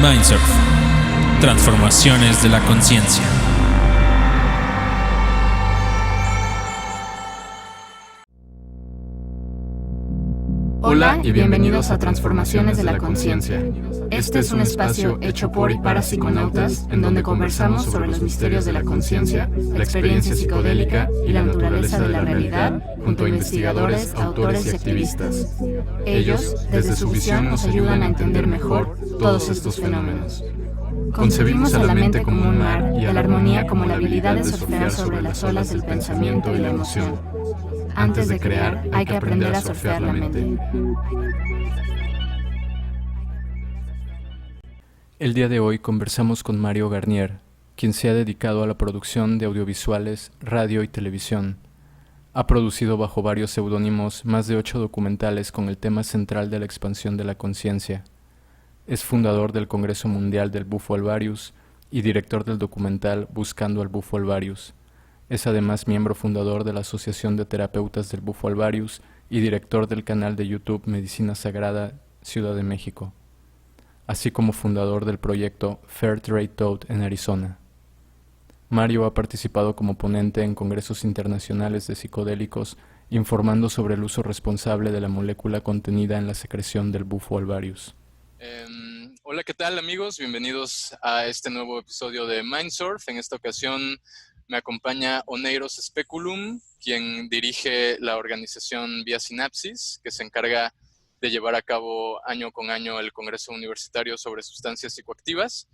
Mindsurf. Transformaciones de la conciencia. Hola y bienvenidos a Transformaciones de la Conciencia. Este es un espacio hecho por y para psiconautas en donde conversamos sobre los misterios de la conciencia, la experiencia psicodélica y la naturaleza de la realidad junto a investigadores, autores y activistas. Ellos, desde su visión, nos ayudan a entender mejor todos estos fenómenos. Concebimos a la mente como un mar y a la armonía como la habilidad de surfear sobre las olas del pensamiento y la emoción. Antes de crear, hay que aprender a surfear la mente. El día de hoy conversamos con Mario Garnier, quien se ha dedicado a la producción de audiovisuales, radio y televisión. Ha producido bajo varios seudónimos más de 8 documentales con el tema central de la expansión de la conciencia. Es fundador del Congreso Mundial del Bufo Alvarius y director del documental Buscando al Bufo Alvarius. Es además miembro fundador de la Asociación de Terapeutas del Bufo Alvarius y director del canal de YouTube Medicina Sagrada, Ciudad de México, así como fundador del proyecto Fair Trade Toad en Arizona. Mario ha participado como ponente en congresos internacionales de psicodélicos, informando sobre el uso responsable de la molécula contenida en la secreción del Bufo Alvarius. Hola, ¿qué tal, amigos? Bienvenidos a este nuevo episodio de Mindsurf. En esta ocasión me acompaña Oneiros Speculum, quien dirige la organización Vía Sinapsis, que se encarga de llevar a cabo año con año el Congreso Universitario sobre Sustancias Psicoactivas.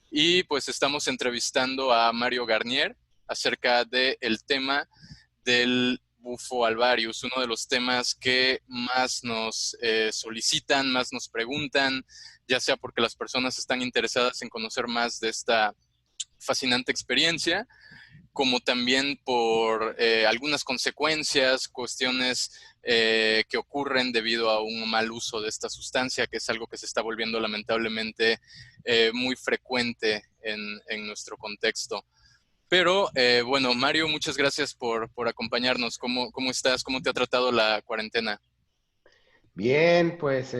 Y pues estamos entrevistando a Mario Garnier acerca del tema del Bufo Alvarius, uno de los temas que más nos solicitan, más nos preguntan, ya sea porque las personas están interesadas en conocer más de esta fascinante experiencia, como también por algunas consecuencias, cuestiones que ocurren debido a un mal uso de esta sustancia, que es algo que se está volviendo lamentablemente muy frecuente en nuestro contexto. Pero bueno, Mario, muchas gracias por acompañarnos. ¿Cómo estás? ¿Cómo te ha tratado la cuarentena? Bien, pues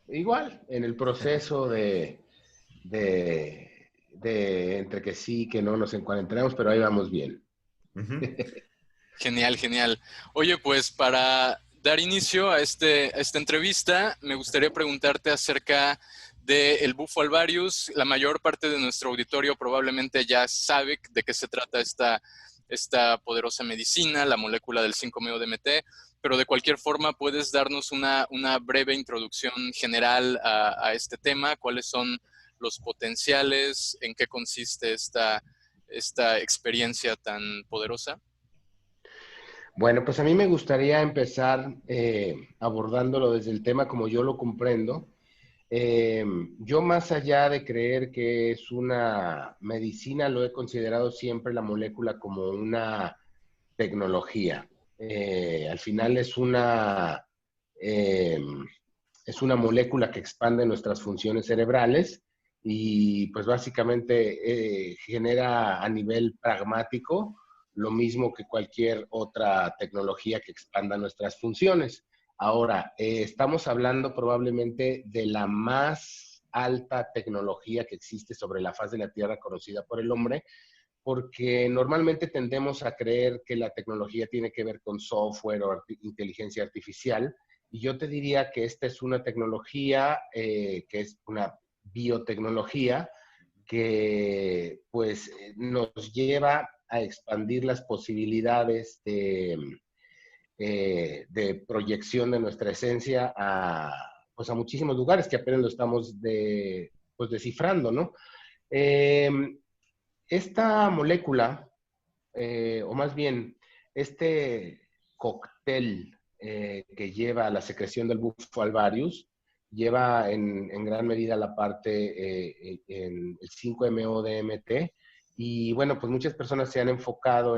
igual, en el proceso de entre que sí, que no nos encuadremos, pero ahí vamos bien. Genial, genial. Oye, pues para dar inicio a esta entrevista, me gustaría preguntarte acerca del Bufo Alvarius. La mayor parte de nuestro auditorio probablemente ya sabe de qué se trata esta poderosa medicina, la molécula del 5-MeO-DMT, pero de cualquier forma, ¿puedes darnos una breve introducción general a este tema? ¿Cuáles son los potenciales? ¿En qué consiste esta experiencia tan poderosa? Bueno, pues a mí me gustaría empezar abordándolo desde el tema como yo lo comprendo. Yo más allá de creer que es una medicina, lo he considerado siempre la molécula como una tecnología. Al final eh, es una molécula que expande nuestras funciones cerebrales y pues básicamente genera a nivel pragmático lo mismo que cualquier otra tecnología que expanda nuestras funciones. Ahora, estamos hablando probablemente de la más alta tecnología que existe sobre la faz de la Tierra conocida por el hombre, porque normalmente tendemos a creer que la tecnología tiene que ver con software o inteligencia artificial, y yo te diría que esta es una tecnología que es una biotecnología que pues nos lleva a expandir las posibilidades de proyección de nuestra esencia pues a muchísimos lugares que apenas lo estamos pues descifrando, ¿no? Eh, esta molécula, o más bien, este cóctel que lleva a la secreción del bufo alvarius, lleva en gran medida la parte en el 5-MeO-DMT, y bueno, pues muchas personas se han enfocado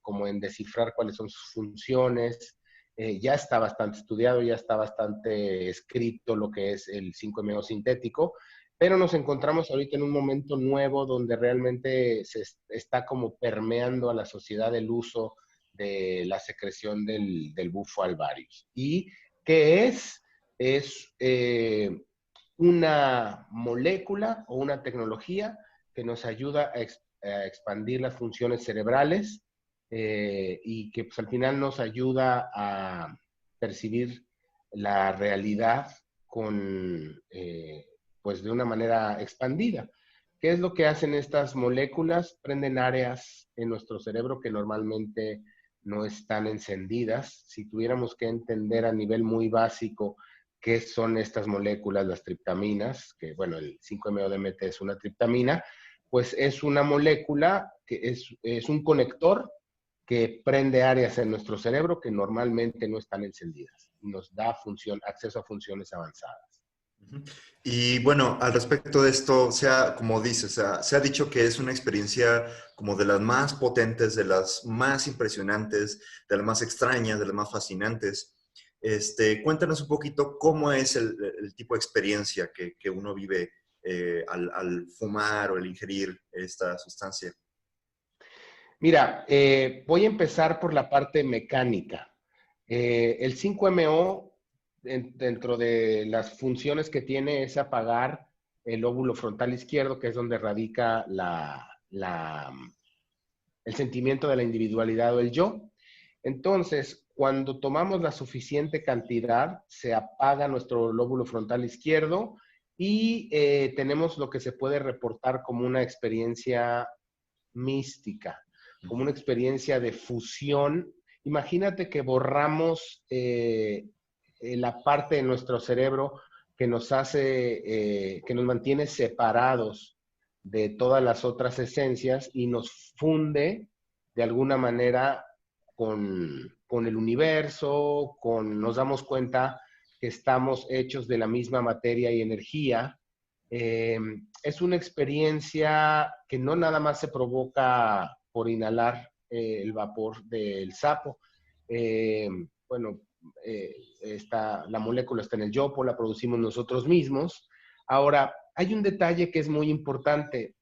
como en descifrar cuáles son sus funciones. Ya está bastante estudiado, ya está bastante escrito lo que es el 5-MeO sintético, pero nos encontramos ahorita en un momento nuevo donde realmente se está como permeando a la sociedad el uso de la secreción del bufo alvarius. ¿Y qué es? Es una molécula o una tecnología que nos ayuda a expandir las funciones cerebrales y que pues, al final nos ayuda a percibir la realidad con, pues de una manera expandida. ¿Qué es lo que hacen estas moléculas? Prenden áreas en nuestro cerebro que normalmente no están encendidas. Si tuviéramos que entender a nivel muy básico qué son estas moléculas, las triptaminas, que bueno, el 5-MeO-DMT es una triptamina, pues es una molécula que es un conector que prende áreas en nuestro cerebro que normalmente no están encendidas. Nos da acceso a funciones avanzadas. Y bueno, al respecto de esto, como dices, se ha dicho que es una experiencia como de las más potentes, de las más impresionantes, de las más extrañas, de las más fascinantes. Cuéntanos un poquito cómo es el tipo de experiencia que uno vive al fumar o al ingerir esta sustancia. Mira, voy a empezar por la parte mecánica. El 5-MeO, dentro de las funciones que tiene, es apagar el lóbulo frontal izquierdo, que es donde radica el sentimiento de la individualidad o el yo. Entonces, cuando tomamos la suficiente cantidad, se apaga nuestro lóbulo frontal izquierdo y tenemos lo que se puede reportar como una experiencia mística, como una experiencia de fusión. Imagínate que borramos la parte de nuestro cerebro que nos mantiene separados de todas las otras esencias y nos funde de alguna manera con el universo, nos damos cuenta que estamos hechos de la misma materia y energía. Es una experiencia que no nada más se provoca por inhalar el vapor del sapo. Bueno, la molécula está en el yopo, la producimos nosotros mismos. Ahora, hay un detalle que es muy importante.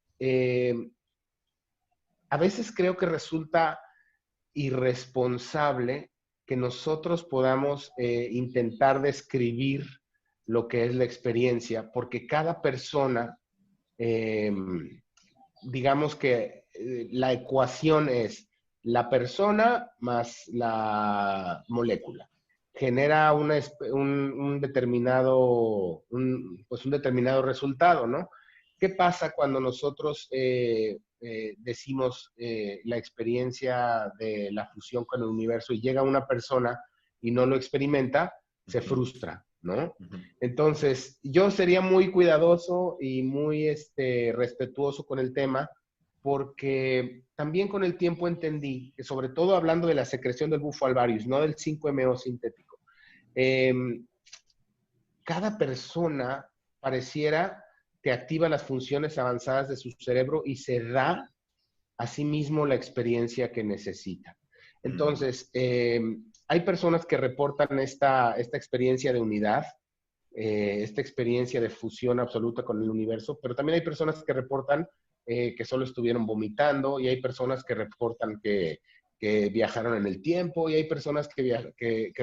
A veces creo que resulta irresponsable que nosotros podamos intentar describir lo que es la experiencia, porque cada persona, digamos que la ecuación es la persona más la molécula. Genera un determinado resultado, ¿no? ¿Qué pasa cuando nosotros decimos la experiencia de la fusión con el universo y llega una persona y no lo experimenta? Se frustra, ¿no? Entonces, yo sería muy cuidadoso y muy respetuoso con el tema, porque también con el tiempo entendí que, sobre todo hablando de la secreción del bufo alvarius, no del 5-MeO sintético, cada persona pareciera que activa las funciones avanzadas de su cerebro y se da a sí mismo la experiencia que necesita. Entonces, hay personas que reportan esta experiencia de unidad, esta experiencia de fusión absoluta con el universo, pero también hay personas que reportan que solo estuvieron vomitando, y hay personas que reportan que viajaron en el tiempo, y hay personas que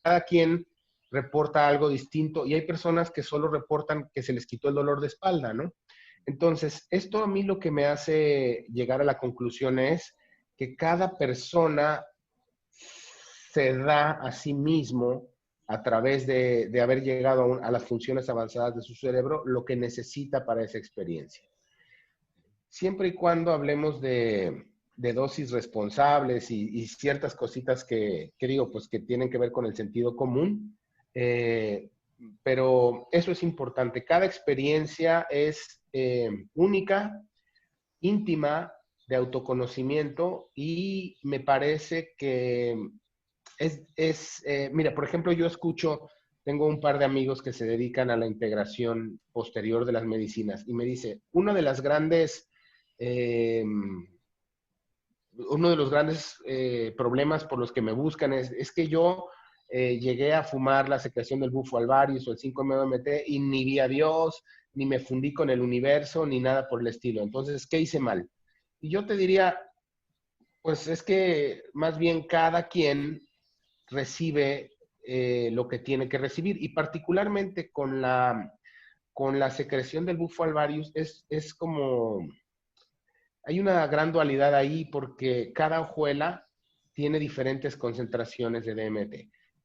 cada quien reporta algo distinto, y hay personas que solo reportan que se les quitó el dolor de espalda, ¿no? Entonces, esto a mí lo que me hace llegar a la conclusión es que cada persona se da a sí mismo, a través de haber llegado a las funciones avanzadas de su cerebro, lo que necesita para esa experiencia. Siempre y cuando hablemos de dosis responsables y ciertas cositas que digo, pues que tienen que ver con el sentido común, pero eso es importante. Cada experiencia es única, íntima, de autoconocimiento, y me parece que mira, por ejemplo, tengo un par de amigos que se dedican a la integración posterior de las medicinas, y me dice, uno de los grandes problemas por los que me buscan es que yo llegué a fumar la secreción del bufo alvarius o el 5-MeO-DMT y ni vi a Dios, ni me fundí con el universo, ni nada por el estilo. Entonces, ¿qué hice mal? Y yo te diría, pues es que más bien cada quien recibe lo que tiene que recibir, y particularmente con la con la secreción del bufo alvarius es como, hay una gran dualidad ahí porque cada hojuela tiene diferentes concentraciones de DMT.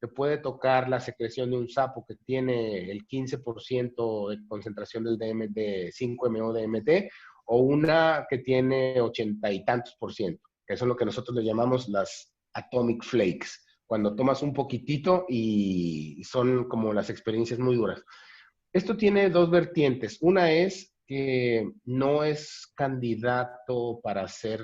Te puede tocar la secreción de un sapo que tiene el 15% de concentración del DMT, 5-MeO-DMT, o una que tiene 80 y tantos por ciento, que eso es lo que nosotros le llamamos las atomic flakes, cuando tomas un poquitito y son como las experiencias muy duras. Esto tiene dos vertientes. Una es que no es candidato para ser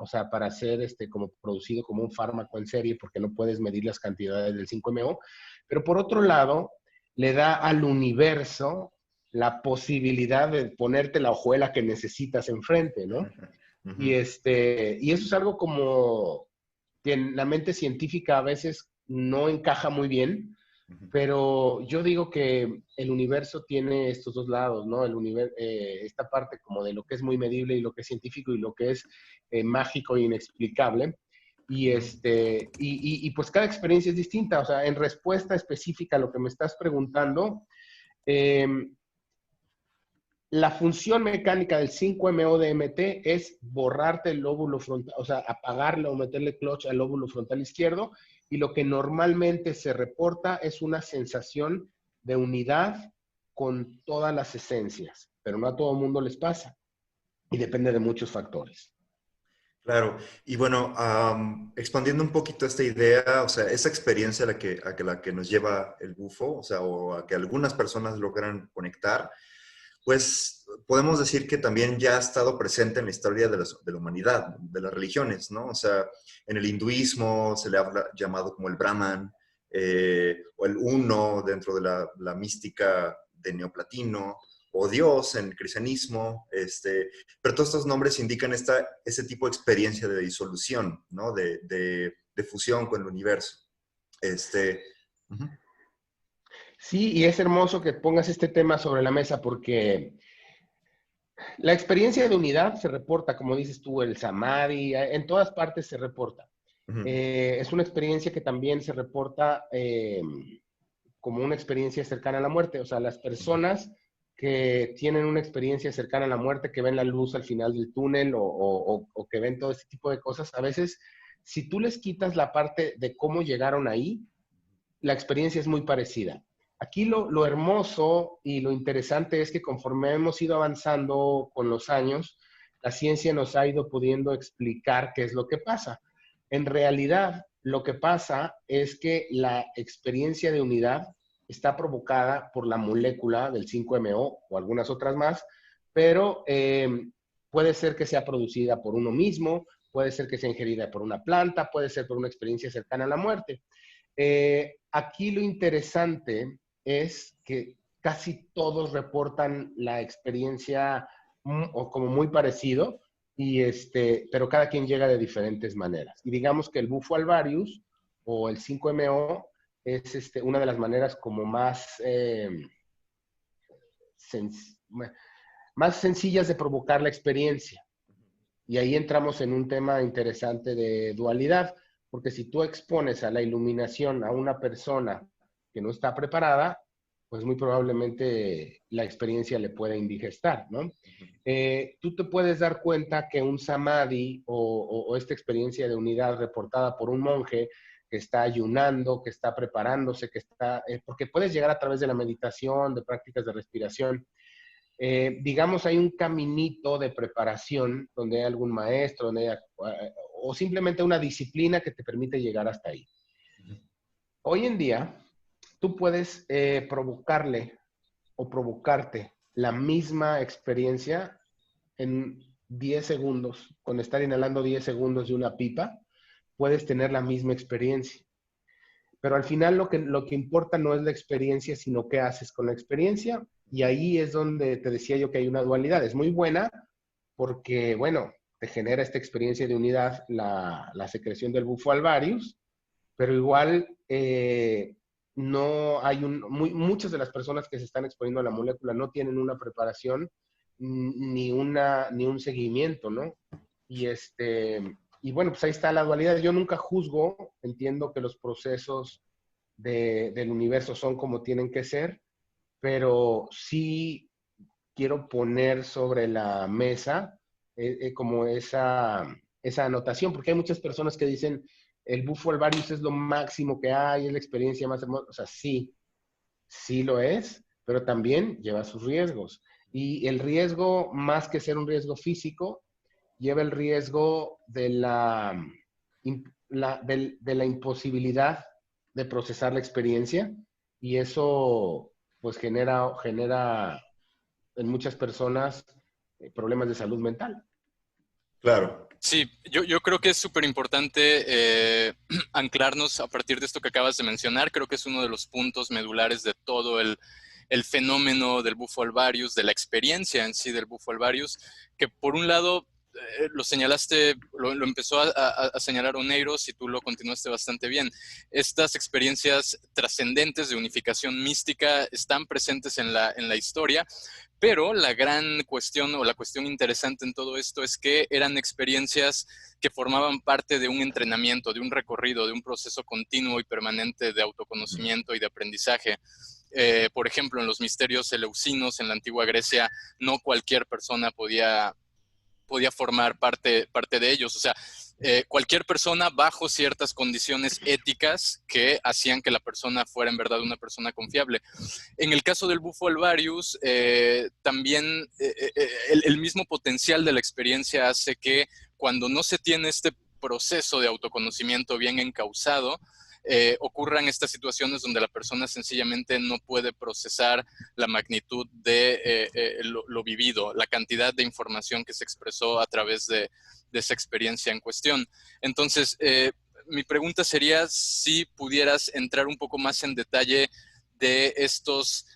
o sea, para ser como producido como un fármaco en serie, porque no puedes medir las cantidades del 5-MeO, pero por otro lado, le da al universo la posibilidad de ponerte la hojuela que necesitas enfrente, ¿no? Y eso es algo como que en la mente científica a veces no encaja muy bien, pero yo digo que el universo tiene estos dos lados, ¿no? Esta parte como de lo que es muy medible y lo que es científico y lo que es mágico e inexplicable. Y pues cada experiencia es distinta. O sea, en respuesta específica a lo que me estás preguntando, la función mecánica del 5-MeO-DMT es borrarte el lóbulo frontal, o sea, apagarle o meterle clutch al lóbulo frontal izquierdo, y lo que normalmente se reporta es una sensación de unidad con todas las esencias, pero no a todo el mundo les pasa y depende de muchos factores. Claro, y bueno, expandiendo un poquito esta idea, o sea, esa experiencia a la que nos lleva el bufo, o sea, o a que algunas personas logran conectar, pues podemos decir que también ya ha estado presente en la historia de la humanidad, de las religiones, ¿no? O sea, en el hinduismo se le ha llamado como el Brahman, o el Uno dentro de la mística de Neoplatino, o Dios en el cristianismo, pero todos estos nombres indican ese tipo de experiencia de disolución, ¿no? De fusión con el universo. Uh-huh. Sí, y es hermoso que pongas este tema sobre la mesa porque la experiencia de unidad se reporta, como dices tú, el samadhi, en todas partes se reporta. Uh-huh. Es una experiencia que también se reporta como una experiencia cercana a la muerte. O sea, las personas que tienen una experiencia cercana a la muerte, que ven la luz al final del túnel o que ven todo este tipo de cosas, a veces, si tú les quitas la parte de cómo llegaron ahí, la experiencia es muy parecida. Aquí lo hermoso y lo interesante es que conforme hemos ido avanzando con los años, la ciencia nos ha ido pudiendo explicar qué es lo que pasa. En realidad, lo que pasa es que la experiencia de unidad está provocada por la molécula del 5-MeO o algunas otras más, pero puede ser que sea producida por uno mismo, puede ser que sea ingerida por una planta, puede ser por una experiencia cercana a la muerte. Aquí lo interesante es que casi todos reportan la experiencia o como muy parecido, pero cada quien llega de diferentes maneras. Y digamos que el bufo alvarius o el 5-MeO es una de las maneras como más sencillas de provocar la experiencia. Y ahí entramos en un tema interesante de dualidad, porque si tú expones a la iluminación a una persona que no está preparada, pues muy probablemente la experiencia le pueda indigestar, ¿no? Tú te puedes dar cuenta que un samadhi o esta experiencia de unidad reportada por un monje que está ayunando, que está preparándose, porque puedes llegar a través de la meditación, de prácticas de respiración. Digamos, hay un caminito de preparación donde hay algún maestro, o simplemente una disciplina que te permite llegar hasta ahí. Hoy en día, tú puedes provocarle o provocarte la misma experiencia en 10 segundos. Con estar inhalando 10 segundos de una pipa, puedes tener la misma experiencia. Pero al final lo que importa no es la experiencia, sino qué haces con la experiencia. Y ahí es donde te decía yo que hay una dualidad. Es muy buena porque, bueno, te genera esta experiencia de unidad la secreción del bufo alvarius, pero igual no hay muchas de las personas que se están exponiendo a la molécula no tienen una preparación ni un seguimiento, ¿no? Y bueno, pues ahí está la dualidad. Yo nunca juzgo, entiendo que los procesos del universo son como tienen que ser, pero sí quiero poner sobre la mesa como esa anotación, porque hay muchas personas que dicen, el bufo alvarius es lo máximo que hay, es la experiencia más hermosa. O sea, sí, sí lo es, pero también lleva sus riesgos. Y el riesgo, más que ser un riesgo físico, lleva el riesgo de de la imposibilidad de procesar la experiencia, y eso pues genera en muchas personas problemas de salud mental. Claro. Sí, yo creo que es súper importante anclarnos a partir de esto que acabas de mencionar. Creo que es uno de los puntos medulares de todo el fenómeno del bufo alvarius, de la experiencia en sí del bufo alvarius, que por un lado lo señalaste, lo empezó a señalar Oneiros y tú lo continuaste bastante bien. Estas experiencias trascendentes de unificación mística están presentes en la historia, pero la gran cuestión o la cuestión interesante en todo esto es que eran experiencias que formaban parte de un entrenamiento, de un recorrido, de un proceso continuo y permanente de autoconocimiento y de aprendizaje. Por ejemplo, en los misterios eleusinos en la antigua Grecia, no cualquier persona podía formar parte de ellos. O sea, cualquier persona bajo ciertas condiciones éticas que hacían que la persona fuera en verdad una persona confiable. En el caso del bufo alvarius, también el mismo potencial de la experiencia hace que cuando no se tiene este proceso de autoconocimiento bien encauzado, ocurran estas situaciones donde la persona sencillamente no puede procesar la magnitud de lo vivido, la cantidad de información que se expresó a través de esa experiencia en cuestión. Entonces, mi pregunta sería si pudieras entrar un poco más en detalle de estos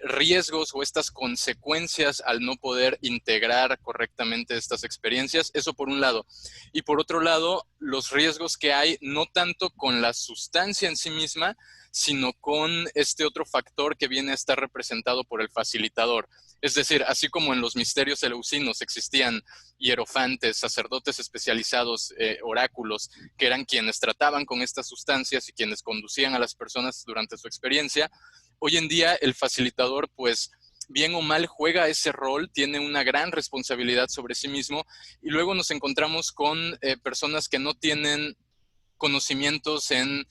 riesgos o estas consecuencias al no poder integrar correctamente estas experiencias. Eso por un lado. Y por otro lado, los riesgos que hay no tanto con la sustancia en sí misma, sino con este otro factor que viene a estar representado por el facilitador. Es decir, así como en los misterios eleusinos existían hierofantes, sacerdotes especializados, oráculos, que eran quienes trataban con estas sustancias y quienes conducían a las personas durante su experiencia, hoy en día el facilitador, pues, bien o mal juega ese rol, tiene una gran responsabilidad sobre sí mismo, y luego nos encontramos con personas que no tienen conocimientos en,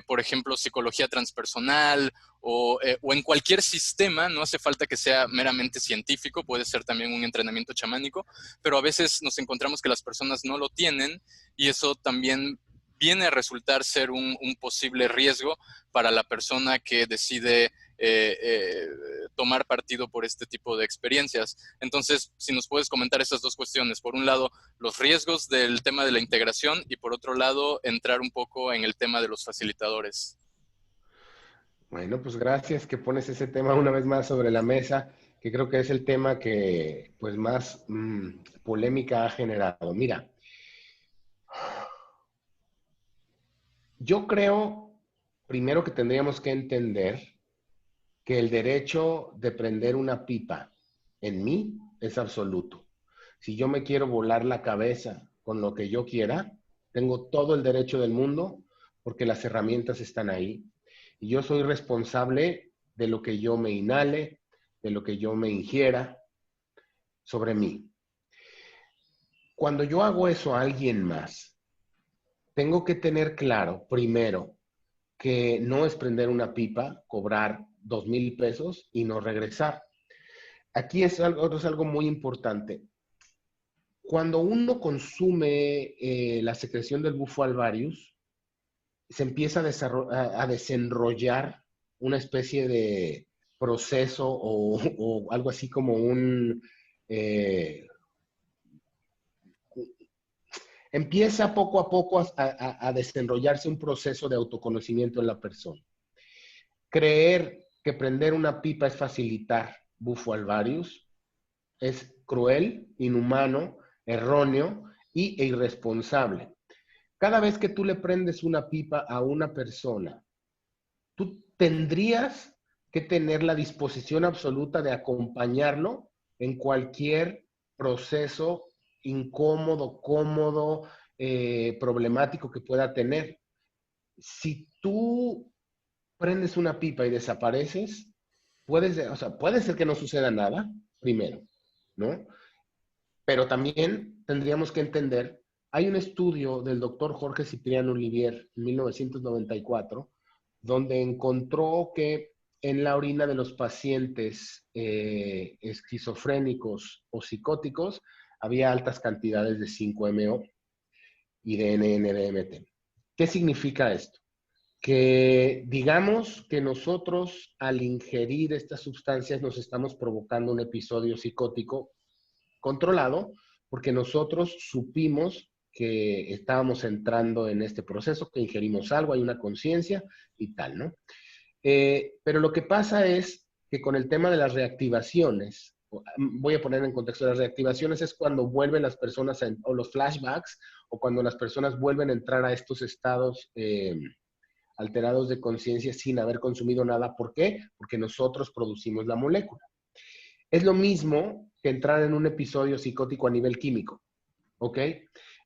por ejemplo, psicología transpersonal o en cualquier sistema. No hace falta que sea meramente científico, puede ser también un entrenamiento chamánico, pero a veces nos encontramos que las personas no lo tienen, y eso también viene a resultar ser un posible riesgo para la persona que decide tomar partido por este tipo de experiencias. Entonces, si nos puedes comentar esas dos cuestiones. Por un lado, los riesgos del tema de la integración, y por otro lado, entrar un poco en el tema de los facilitadores. Bueno, pues gracias que pones ese tema una vez más sobre la mesa, que creo que es el tema que pues más polémica ha generado. Mira, yo creo primero que tendríamos que entender que el derecho de prender una pipa en mí es absoluto. Si yo me quiero volar la cabeza con lo que yo quiera, tengo todo el derecho del mundo, porque las herramientas están ahí. Y yo soy responsable de lo que yo me inhale, de lo que yo me ingiera sobre mí. Cuando yo hago eso a alguien más, tengo que tener claro, primero, que no es prender una pipa, cobrar 2,000 pesos y no regresar. Aquí es algo muy importante. Cuando uno consume la secreción del bufo alvarius, se empieza a desenrollar una especie de proceso o algo así como empieza poco a poco a desenrollarse un proceso de autoconocimiento en la persona. Creer que prender una pipa es facilitar bufo alvarius es cruel, inhumano, erróneo e irresponsable. Cada vez que tú le prendes una pipa a una persona, tú tendrías que tener la disposición absoluta de acompañarlo en cualquier proceso incómodo, cómodo, problemático que pueda tener. Si tú prendes una pipa y desapareces, puede ser que no suceda nada, primero, ¿no? Pero también tendríamos que entender, hay un estudio del doctor Jorge Cipriano Olivier en 1994, donde encontró que en la orina de los pacientes esquizofrénicos o psicóticos había altas cantidades de 5-MeO y de NN-DMT. ¿Qué significa esto? Que digamos que nosotros al ingerir estas sustancias nos estamos provocando un episodio psicótico controlado porque nosotros supimos que estábamos entrando en este proceso, que ingerimos algo, hay una conciencia y tal, ¿no? Pero lo que pasa es que con el tema de las reactivaciones, voy a poner en contexto, las reactivaciones es cuando vuelven las personas, o los flashbacks, o cuando las personas vuelven a entrar a estos estados alterados de conciencia sin haber consumido nada. ¿Por qué? Porque nosotros producimos la molécula. Es lo mismo que entrar en un episodio psicótico a nivel químico, ¿ok?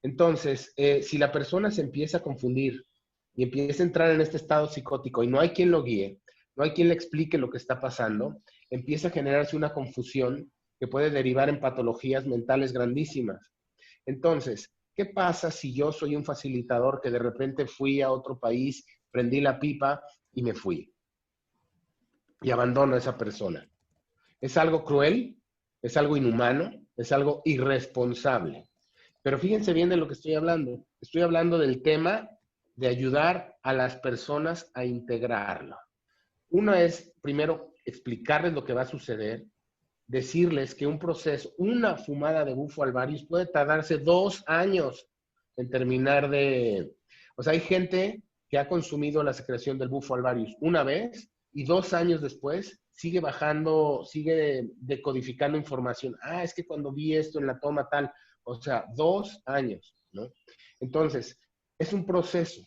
Entonces, si la persona se empieza a confundir y empieza a entrar en este estado psicótico y no hay quien lo guíe, no hay quien le explique lo que está pasando, empieza a generarse una confusión que puede derivar en patologías mentales grandísimas. Entonces, ¿qué pasa si yo soy un facilitador que de repente fui a otro país, prendí la pipa y me fui? Y abandono a esa persona. ¿Es algo cruel? ¿Es algo inhumano? ¿Es algo irresponsable? Pero fíjense bien de lo que estoy hablando. Estoy hablando del tema de ayudar a las personas a integrarlo. Uno es, primero, explicarles lo que va a suceder, decirles que un proceso, una fumada de bufo alvarius puede tardarse 2 años en terminar de... O sea, hay gente que ha consumido la secreción del bufo alvarius una vez y 2 años después sigue bajando, sigue decodificando información. Ah, es que cuando vi esto en la toma tal, o sea, 2 años, ¿no? Entonces, es un proceso.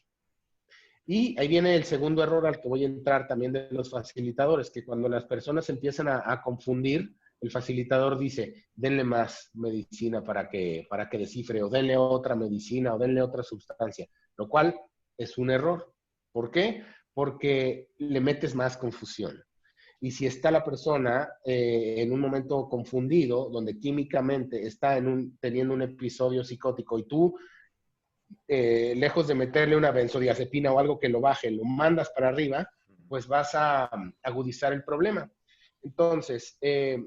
Y ahí viene el segundo error al que voy a entrar también de los facilitadores, que cuando las personas empiezan a confundir, el facilitador dice, denle más medicina para que descifre, o denle otra medicina, o denle otra sustancia, lo cual es un error. ¿Por qué? Porque le metes más confusión. Y si está la persona en un momento confundido, donde químicamente está teniendo un episodio psicótico y tú, lejos de meterle una benzodiazepina o algo que lo baje, lo mandas para arriba, pues vas a agudizar el problema. Entonces, ese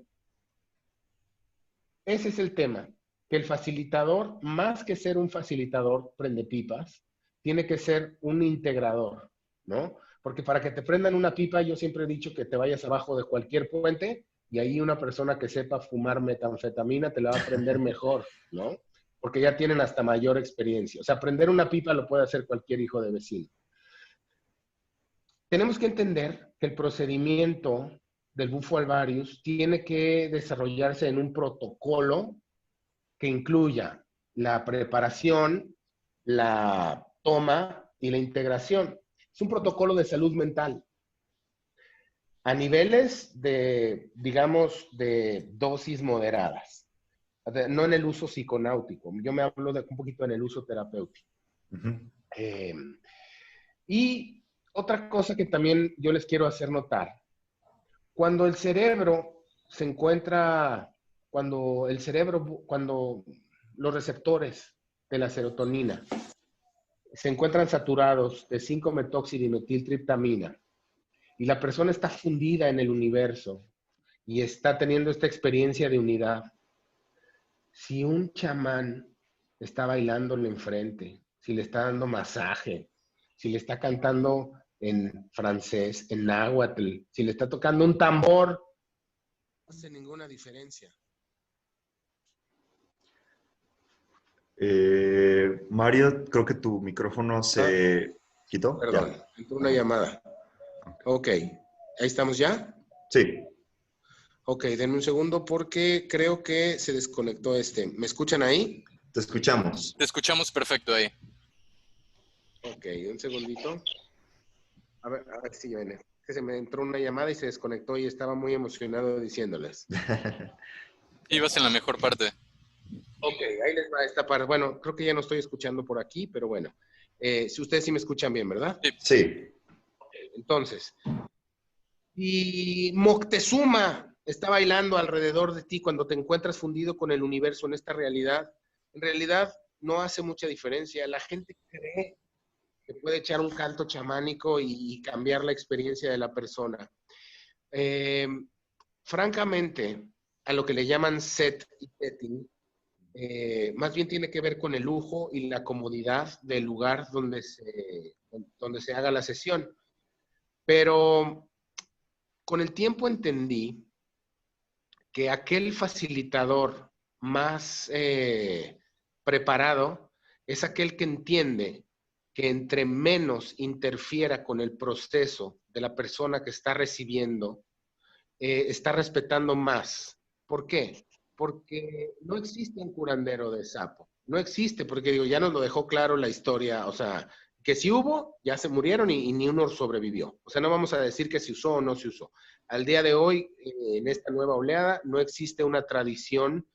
es el tema, que el facilitador, más que ser un facilitador prende pipas, tiene que ser un integrador, ¿no? Porque para que te prendan una pipa, yo siempre he dicho que te vayas abajo de cualquier puente y ahí una persona que sepa fumar metanfetamina te la va a prender mejor, ¿no? Porque ya tienen hasta mayor experiencia. O sea, prender una pipa lo puede hacer cualquier hijo de vecino. Tenemos que entender que el procedimiento del bufo alvarius tiene que desarrollarse en un protocolo que incluya la preparación, la toma y la integración. Es un protocolo de salud mental. A niveles de, digamos, de dosis moderadas. No en el uso psiconáutico. Yo me hablo de un poquito en el uso terapéutico. Uh-huh. Y otra cosa que también yo les quiero hacer notar. Cuando el cerebro se encuentra, cuando los receptores de la serotonina se encuentran saturados de 5-metoxidimetiltriptamina y la persona está fundida en el universo y está teniendo esta experiencia de unidad, si un chamán está bailándole enfrente, si le está dando masaje, si le está cantando en francés, en náhuatl, si le está tocando un tambor, no hace ninguna diferencia. Mario, creo que tu micrófono se quitó. Perdón, entró una llamada. Ok, ¿ahí estamos ya? Sí. Ok, denme un segundo porque creo que se desconectó este. ¿Me escuchan ahí? Te escuchamos. Te escuchamos perfecto ahí. Ok, un segundito. A ver si viene. Que se me entró una llamada y se desconectó y estaba muy emocionado diciéndoles. Ibas en la mejor parte. Ok, ahí les va esta parte. Bueno, creo que ya no estoy escuchando por aquí, pero bueno. Si ustedes sí me escuchan bien, ¿verdad? Sí. Okay, entonces, Y Moctezuma está bailando alrededor de ti cuando te encuentras fundido con el universo en esta realidad. En realidad no hace mucha diferencia. La gente cree que puede echar un canto chamánico y cambiar la experiencia de la persona. Francamente, a lo que le llaman set y setting, más bien tiene que ver con el lujo y la comodidad del lugar donde se haga la sesión. Pero con el tiempo entendí que aquel facilitador más preparado es aquel que entiende que entre menos interfiera con el proceso de la persona que está recibiendo, está respetando más. ¿Por qué? Porque no existe un curandero de sapo. No existe, porque digo, ya nos lo dejó claro la historia, o sea, que si hubo, ya se murieron y ni uno sobrevivió. O sea, no vamos a decir que se usó o no se usó. Al día de hoy, en esta nueva oleada, no existe una tradición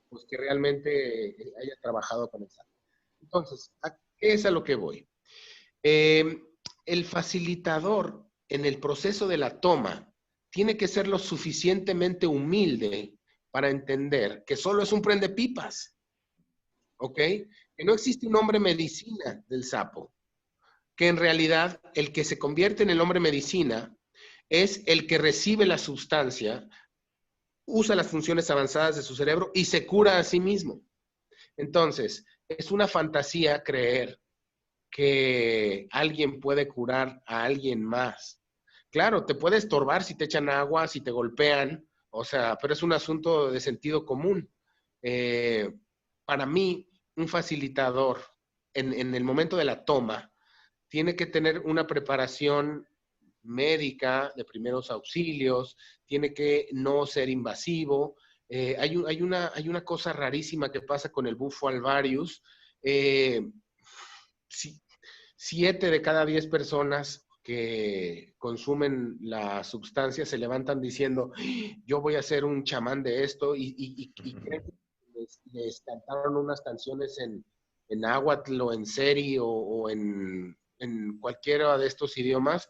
pues que realmente haya trabajado con el sapo. Entonces, ¿a qué es a lo que voy? El facilitador en el proceso de la toma tiene que ser lo suficientemente humilde para entender que solo es un prendepipas, ¿ok? Que no existe un hombre medicina del sapo, que en realidad el que se convierte en el hombre medicina es el que recibe la sustancia, usa las funciones avanzadas de su cerebro y se cura a sí mismo. Entonces, es una fantasía creer que alguien puede curar a alguien más. Claro, te puede estorbar si te echan agua, si te golpean, o sea, pero es un asunto de sentido común. Para mí, un facilitador en el momento de la toma tiene que tener una preparación médica de primeros auxilios, tiene que no ser invasivo. Hay una cosa rarísima que pasa con el bufo alvarius. 7 de cada 10 personas que consumen la sustancia se levantan diciendo, yo voy a ser un chamán de esto, y creen que les cantaron unas canciones en náhuatl o en seri o en cualquiera de estos idiomas.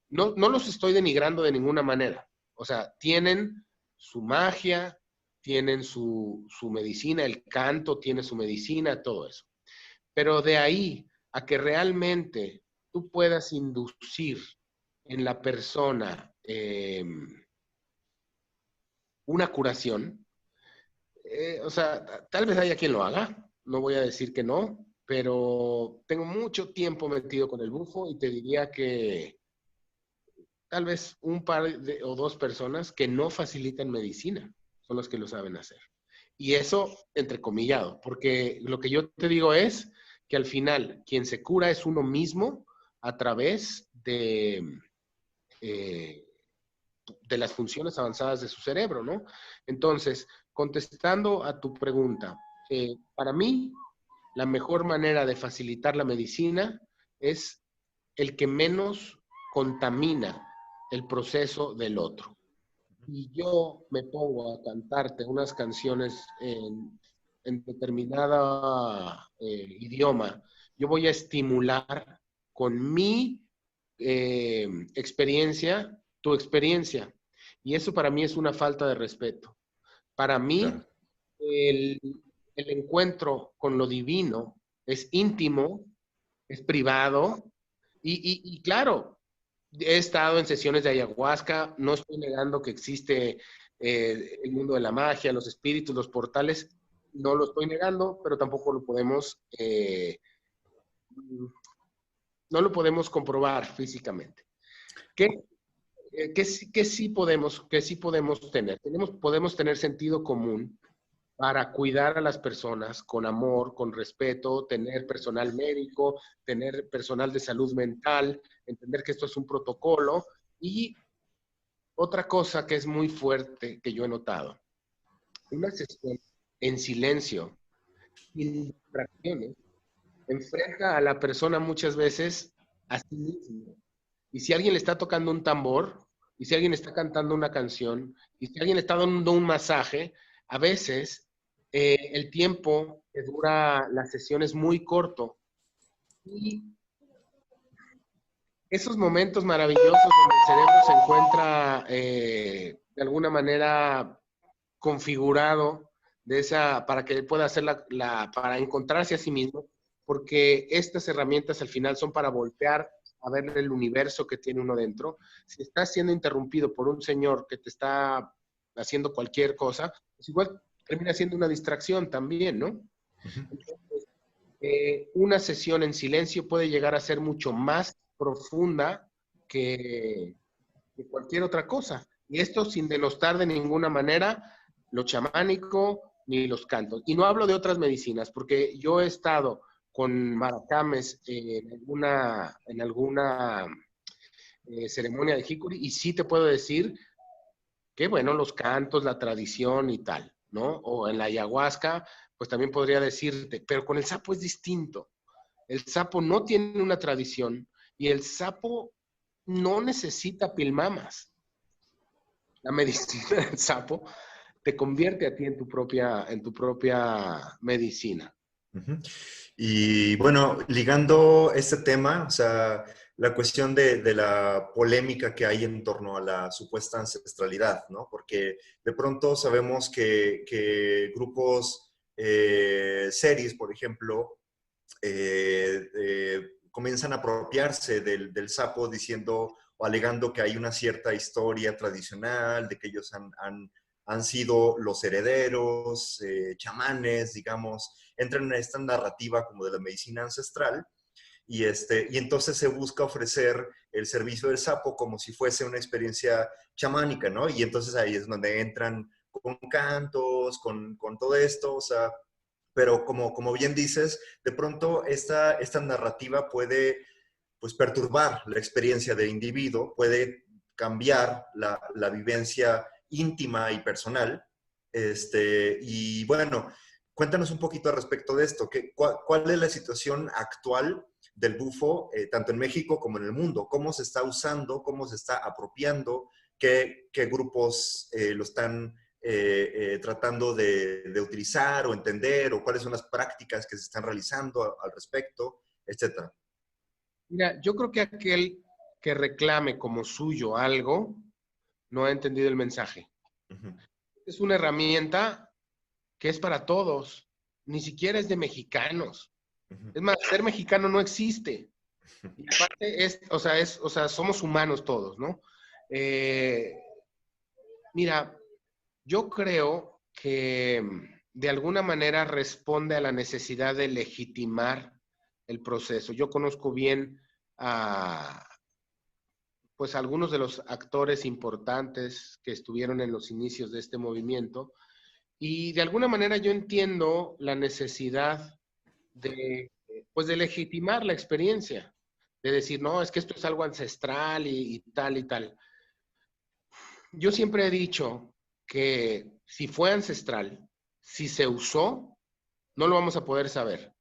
No los estoy denigrando de ninguna manera. O sea, tienen su magia, tienen su medicina, el canto tiene su medicina, todo eso. Pero de ahí a que realmente tú puedas inducir en la persona una curación, o sea, tal vez haya quien lo haga, no voy a decir que no, pero tengo mucho tiempo metido con el bufo y te diría que tal vez un par o dos personas que no facilitan medicina son los que lo saben hacer. Y eso, entrecomillado, porque lo que yo te digo es que al final quien se cura es uno mismo a través de las funciones avanzadas de su cerebro, ¿no? Entonces, contestando a tu pregunta, para mí, la mejor manera de facilitar la medicina es el que menos contamina el proceso del otro. Y yo me pongo a cantarte unas canciones en determinada idioma, yo voy a estimular con mi experiencia tu experiencia. Y eso para mí es una falta de respeto. Para mí, claro, el encuentro con lo divino es íntimo, es privado, y claro, he estado en sesiones de ayahuasca, no estoy negando que existe el mundo de la magia, los espíritus, los portales, no lo estoy negando, pero tampoco lo podemos, no lo podemos comprobar físicamente. ¿Qué sí podemos tener? Podemos tener sentido común para cuidar a las personas con amor, con respeto, tener personal médico, tener personal de salud mental, entender que esto es un protocolo. Y otra cosa que es muy fuerte que yo he notado, una sesión en silencio, sin distracciones, enfrenta a la persona muchas veces a sí mismo. Y si alguien le está tocando un tambor, y si alguien está cantando una canción, y si alguien le está dando un masaje, a veces el tiempo que dura la sesión es muy corto. Y esos momentos maravillosos donde el cerebro se encuentra de alguna manera configurado para que pueda hacer para encontrarse a sí mismo, porque estas herramientas al final son para voltear a ver el universo que tiene uno dentro. Si estás siendo interrumpido por un señor que te está haciendo cualquier cosa, pues igual termina siendo una distracción también, ¿no? Entonces, una sesión en silencio puede llegar a ser mucho más profunda que cualquier otra cosa. Y esto sin denostar de ninguna manera lo chamánico ni los cantos. Y no hablo de otras medicinas, porque yo he estado con maracames en alguna ceremonia de jicuri y sí te puedo decir que, bueno, los cantos, la tradición y tal, ¿no? O en la ayahuasca, pues también podría decirte, pero con el sapo es distinto. El sapo no tiene una tradición y el sapo no necesita pilmamas. La medicina del sapo te convierte a ti en tu propia medicina. Ujú. Y bueno, ligando este tema, o sea, la cuestión de la polémica que hay en torno a la supuesta ancestralidad, ¿no? Porque de pronto sabemos que grupos series, por ejemplo, comienzan a apropiarse del sapo diciendo o alegando que hay una cierta historia tradicional, de que ellos han sido los herederos, chamanes, digamos, entran en esta narrativa como de la medicina ancestral y entonces se busca ofrecer el servicio del sapo como si fuese una experiencia chamánica, ¿no? Y entonces ahí es donde entran con cantos, con todo esto, o sea, pero como bien dices, de pronto esta narrativa puede pues perturbar la experiencia del individuo, puede cambiar la vivencia íntima y personal. Y bueno, cuéntanos un poquito al respecto de esto. ¿Cuál es la situación actual del bufo, tanto en México como en el mundo? ¿Cómo se está usando? ¿Cómo se está apropiando? ¿Qué grupos lo están tratando de utilizar o entender? ¿O cuáles son las prácticas que se están realizando al respecto? Etcétera. Mira, yo creo que aquel que reclame como suyo algo no ha entendido el mensaje. Uh-huh. Es una herramienta que es para todos, ni siquiera es de mexicanos. Uh-huh. Es más, ser mexicano no existe. Y aparte somos humanos todos, ¿no? Mira, yo creo que de alguna manera responde a la necesidad de legitimar el proceso. Yo conozco bien pues algunos de los actores importantes que estuvieron en los inicios de este movimiento y de alguna manera yo entiendo la necesidad pues de legitimar la experiencia, de decir, no, es que esto es algo ancestral y tal y tal. Yo siempre he dicho que si fue ancestral, si se usó, no lo vamos a poder saber.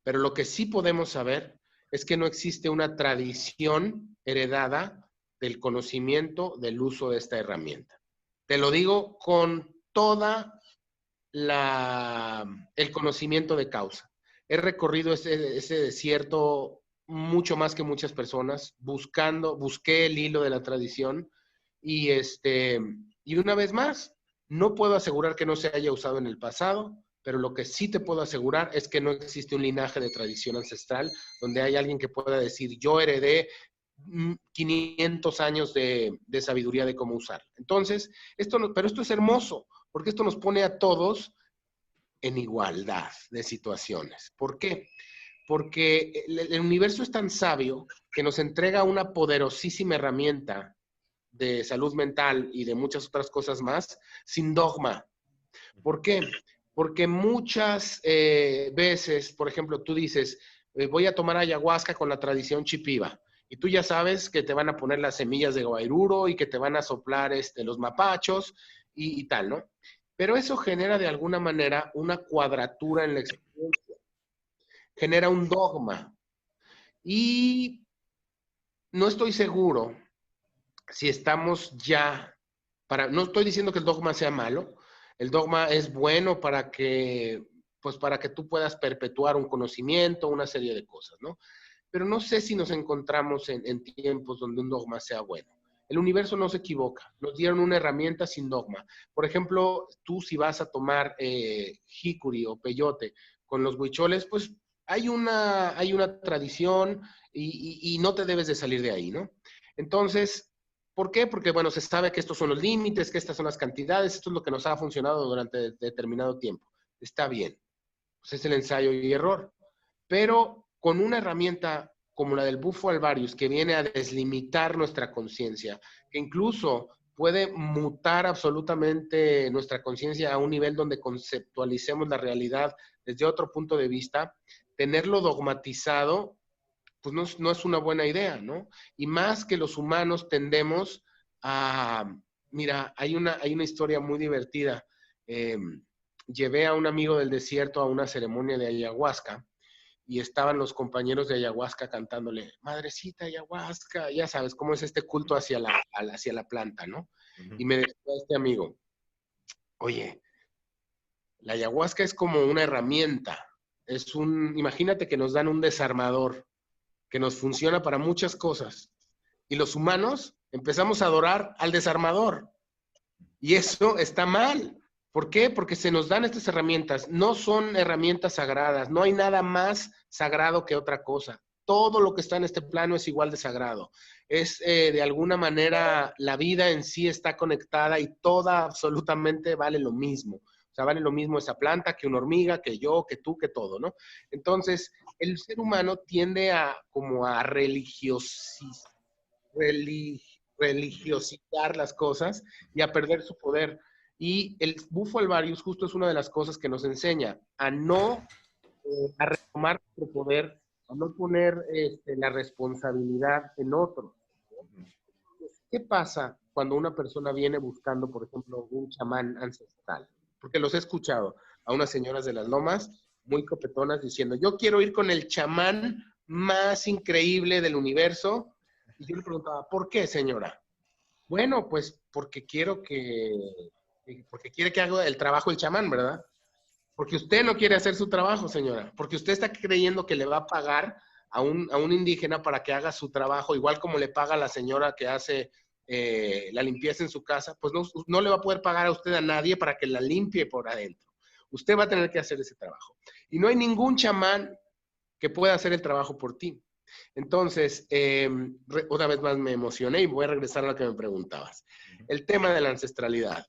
Pero lo que sí podemos saber es que no existe una tradición heredada del conocimiento del uso de esta herramienta. Te lo digo con toda el conocimiento de causa. He recorrido ese desierto mucho más que muchas personas, busqué el hilo de la tradición y una vez más, no puedo asegurar que no se haya usado en el pasado, pero lo que sí te puedo asegurar es que no existe un linaje de tradición ancestral donde hay alguien que pueda decir, yo heredé 500 años de sabiduría de cómo usar. Entonces, pero esto es hermoso, porque esto nos pone a todos en igualdad de situaciones. ¿Por qué? Porque el universo es tan sabio que nos entrega una poderosísima herramienta de salud mental y de muchas otras cosas más, sin dogma. ¿Por qué? Porque muchas veces, por ejemplo, tú dices, voy a tomar ayahuasca con la tradición chipiva, y tú ya sabes que te van a poner las semillas de guairuro y que te van a soplar los mapachos y tal, ¿no? Pero eso genera de alguna manera una cuadratura en la experiencia, genera un dogma. Y no estoy seguro si estamos no estoy diciendo que el dogma sea malo, el dogma es bueno para que tú puedas perpetuar un conocimiento, una serie de cosas, ¿no? pero no sé si nos encontramos en tiempos donde un dogma sea bueno. El universo no se equivoca. Nos dieron una herramienta sin dogma. Por ejemplo, tú si vas a tomar jicuri o peyote con los huicholes, pues hay una tradición y no te debes de salir de ahí, ¿no? Entonces, ¿por qué? Porque, bueno, se sabe que estos son los límites, que estas son las cantidades, esto es lo que nos ha funcionado durante determinado tiempo. Está bien. Pues es el ensayo y error. Pero con una herramienta como la del Bufo Alvarius, que viene a deslimitar nuestra conciencia, que incluso puede mutar absolutamente nuestra conciencia a un nivel donde conceptualicemos la realidad desde otro punto de vista, tenerlo dogmatizado, pues no es una buena idea, ¿no? Y más que los humanos tendemos a... Mira, hay una historia muy divertida. Llevé a un amigo del desierto a una ceremonia de ayahuasca, y estaban los compañeros de ayahuasca cantándole, madrecita ayahuasca, ya sabes cómo es este culto hacia la planta, ¿no? Y me decía este amigo, oye, la ayahuasca es como una herramienta, imagínate que nos dan un desarmador que nos funciona para muchas cosas, y los humanos empezamos a adorar al desarmador, y eso está mal. ¿Por qué? Porque se nos dan estas herramientas. No son herramientas sagradas. No hay nada más sagrado que otra cosa. Todo lo que está en este plano es igual de sagrado. De alguna manera, la vida en sí está conectada y toda absolutamente vale lo mismo. O sea, vale lo mismo esa planta que una hormiga, que yo, que tú, que todo, ¿no? Entonces, el ser humano tiende a religiosizar las cosas y a perder su poder. Y el Bufo Alvarius justo es una de las cosas que nos enseña a no a retomar nuestro poder, a no poner la responsabilidad en otros. ¿Qué pasa cuando una persona viene buscando, por ejemplo, un chamán ancestral? Porque los he escuchado a unas señoras de las lomas muy copetonas diciendo, yo quiero ir con el chamán más increíble del universo. Y yo le preguntaba, ¿por qué, señora? Bueno, pues porque quiere que haga el trabajo el chamán, ¿verdad? Porque usted no quiere hacer su trabajo, señora. Porque usted está creyendo que le va a pagar a un indígena para que haga su trabajo, igual como le paga a la señora que hace la limpieza en su casa, pues no le va a poder pagar a usted a nadie para que la limpie por adentro. Usted va a tener que hacer ese trabajo. Y no hay ningún chamán que pueda hacer el trabajo por ti. Entonces, otra vez más me emocioné y voy a regresar a lo que me preguntabas. El tema de la ancestralidad.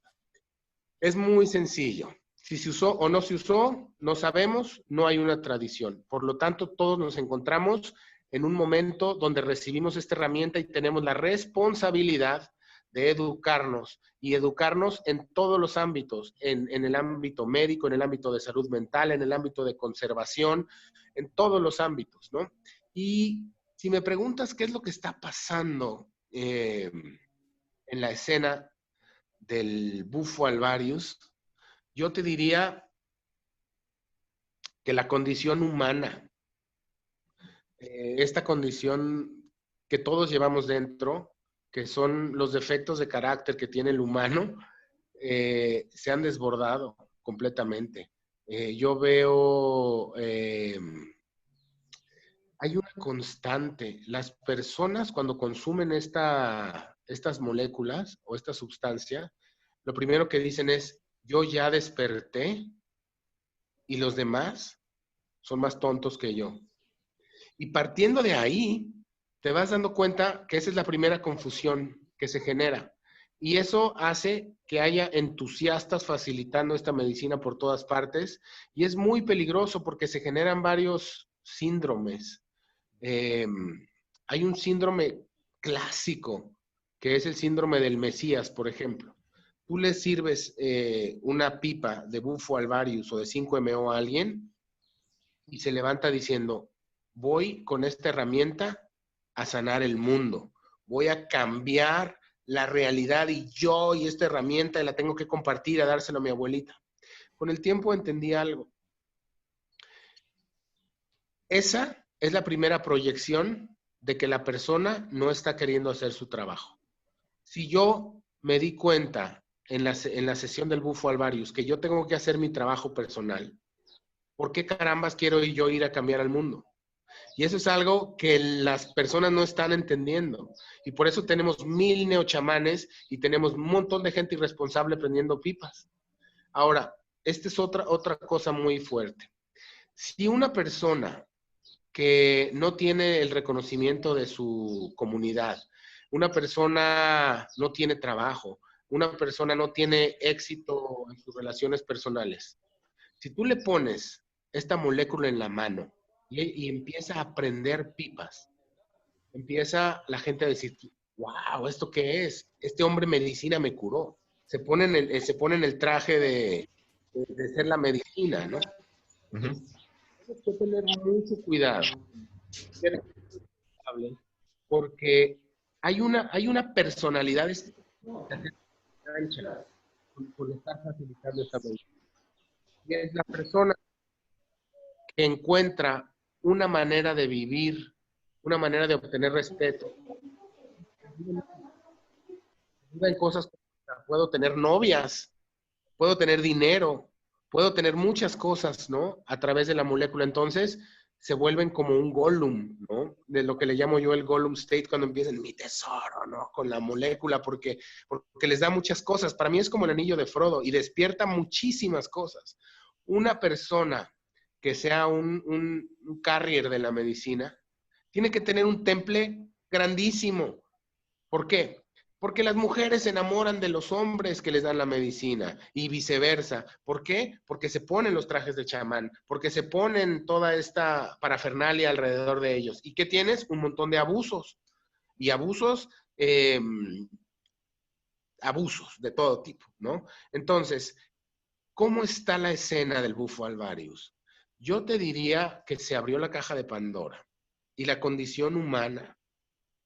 Es muy sencillo. Si se usó o no se usó, no sabemos, no hay una tradición. Por lo tanto, todos nos encontramos en un momento donde recibimos esta herramienta y tenemos la responsabilidad de educarnos y educarnos en todos los ámbitos, en el ámbito médico, en el ámbito de salud mental, en el ámbito de conservación, en todos los ámbitos, ¿no? Y si me preguntas qué es lo que está pasando en la escena del Bufo Alvarius, yo te diría que la condición humana, esta condición que todos llevamos dentro, que son los defectos de carácter que tiene el humano, se han desbordado completamente. Yo veo, hay una constante. Las personas cuando consumen estas moléculas o esta sustancia, lo primero que dicen es, yo ya desperté y los demás son más tontos que yo. Y partiendo de ahí, te vas dando cuenta que esa es la primera confusión que se genera. Y eso hace que haya entusiastas facilitando esta medicina por todas partes. Y es muy peligroso porque se generan varios síndromes. Hay un síndrome clásico, que es el síndrome del Mesías, por ejemplo. Tú le sirves una pipa de Bufo Alvarius o de 5-MeO a alguien y se levanta diciendo, voy con esta herramienta a sanar el mundo, voy a cambiar la realidad y esta herramienta la tengo que compartir, a dárselo a mi abuelita. Con el tiempo entendí algo. Esa es la primera proyección de que la persona no está queriendo hacer su trabajo. Si yo me di cuenta en la sesión del Bufo Alvarius que yo tengo que hacer mi trabajo personal, ¿por qué carambas quiero yo ir a cambiar al mundo? Y eso es algo que las personas no están entendiendo. Y por eso tenemos 1000 neochamanes y tenemos un montón de gente irresponsable prendiendo pipas. Ahora, esta es otra cosa muy fuerte. Si una persona que no tiene el reconocimiento de su comunidad, una persona no tiene trabajo, una persona no tiene éxito en sus relaciones personales, si tú le pones esta molécula en la mano y empieza a prender pipas, empieza la gente a decir, wow, ¿esto qué es? Este hombre medicina me curó. Se ponen el traje de ser la medicina, ¿no? Ujú. Tienes que tener mucho cuidado, ser responsable, porque hay una personalidad cancha por estar facilitando esta medicina. Y es la persona que encuentra una manera de vivir, una manera de obtener respeto. En cosas como, puedo tener novias, puedo tener dinero, puedo tener muchas cosas, ¿no? A través de la molécula. Entonces, se vuelven como un Gollum, ¿no? De lo que le llamo yo el Gollum State cuando empiezan mi tesoro, ¿no? Con la molécula, porque les da muchas cosas. Para mí es como el anillo de Frodo y despierta muchísimas cosas. Una persona que sea un carrier de la medicina tiene que tener un temple grandísimo. ¿Por qué? Porque las mujeres se enamoran de los hombres que les dan la medicina y viceversa. ¿Por qué? Porque se ponen los trajes de chamán, porque se ponen toda esta parafernalia alrededor de ellos. ¿Y qué tienes? Un montón de abusos. Y abusos, abusos de todo tipo, ¿no? Entonces, ¿cómo está la escena del bufo alvarius? Yo te diría que se abrió la caja de Pandora y la condición humana,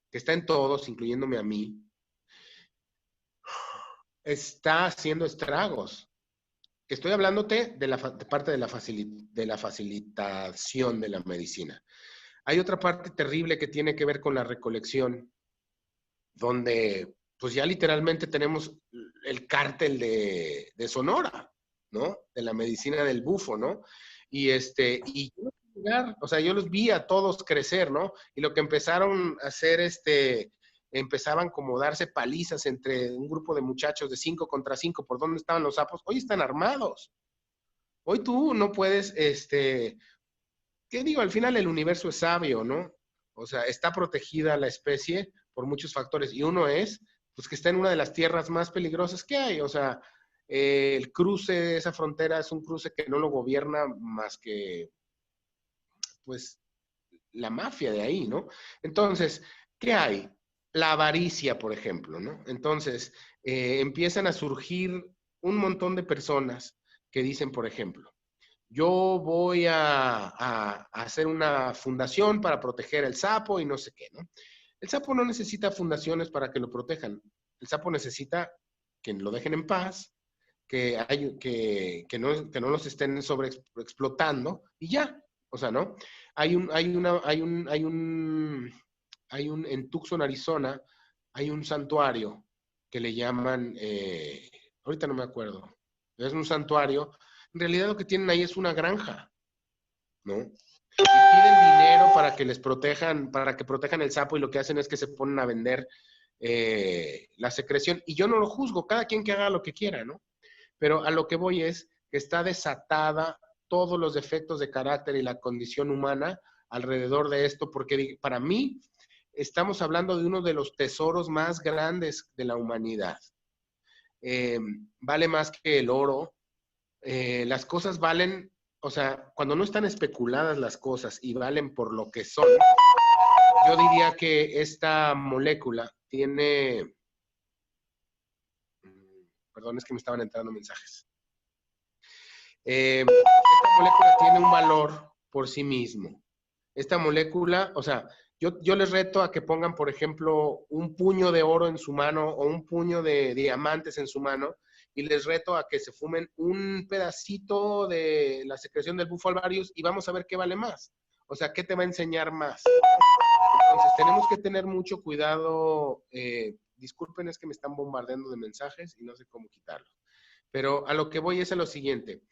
que está en todos, incluyéndome a mí, está haciendo estragos. Estoy hablándote de parte de la facilitación de la medicina. Hay otra parte terrible que tiene que ver con la recolección, donde pues ya literalmente tenemos el cártel de Sonora, ¿no? De la medicina del bufo, ¿no? Y o sea, yo los vi a todos crecer, ¿no? Y lo que empezaron a hacer, empezaban como a darse palizas entre un grupo de muchachos de 5 contra 5, ¿por dónde estaban los sapos? Hoy están armados. Hoy tú no puedes, ¿qué digo? Al final el universo es sabio, ¿no? O sea, está protegida la especie por muchos factores y uno es, pues que está en una de las tierras más peligrosas que hay, o sea, el cruce de esa frontera es un cruce que no lo gobierna más que, pues, la mafia de ahí, ¿no? Entonces, ¿qué hay? La avaricia, por ejemplo, ¿no? Entonces, empiezan a surgir un montón de personas que dicen, por ejemplo, yo voy a hacer una fundación para proteger el sapo y no sé qué, ¿no? El sapo no necesita fundaciones para que lo protejan. El sapo necesita que lo dejen en paz, que no los estén sobreexplotando y ya. O sea, ¿no? En Tucson, Arizona, hay un santuario que le llaman, ahorita no me acuerdo, es un santuario. En realidad lo que tienen ahí es una granja, ¿no? Y piden dinero para que les protejan, para que protejan el sapo y lo que hacen es que se ponen a vender la secreción. Y yo no lo juzgo, cada quien que haga lo que quiera, ¿no? Pero a lo que voy es que está desatada todos los defectos de carácter y la condición humana alrededor de esto, porque para mí estamos hablando de uno de los tesoros más grandes de la humanidad. Vale más que el oro. Las cosas valen, o sea, cuando no están especuladas las cosas y valen por lo que son, yo diría que esta molécula tiene, perdón, es que me estaban entrando mensajes. Esta molécula tiene un valor por sí mismo. Esta molécula, o sea, yo les reto a que pongan, por ejemplo, un puño de oro en su mano o un puño de diamantes en su mano y les reto a que se fumen un pedacito de la secreción del bufo alvarius y vamos a ver qué vale más. O sea, ¿qué te va a enseñar más? Entonces, tenemos que tener mucho cuidado. Disculpen, es que me están bombardeando de mensajes y no sé cómo quitarlos. Pero a lo que voy es a lo siguiente.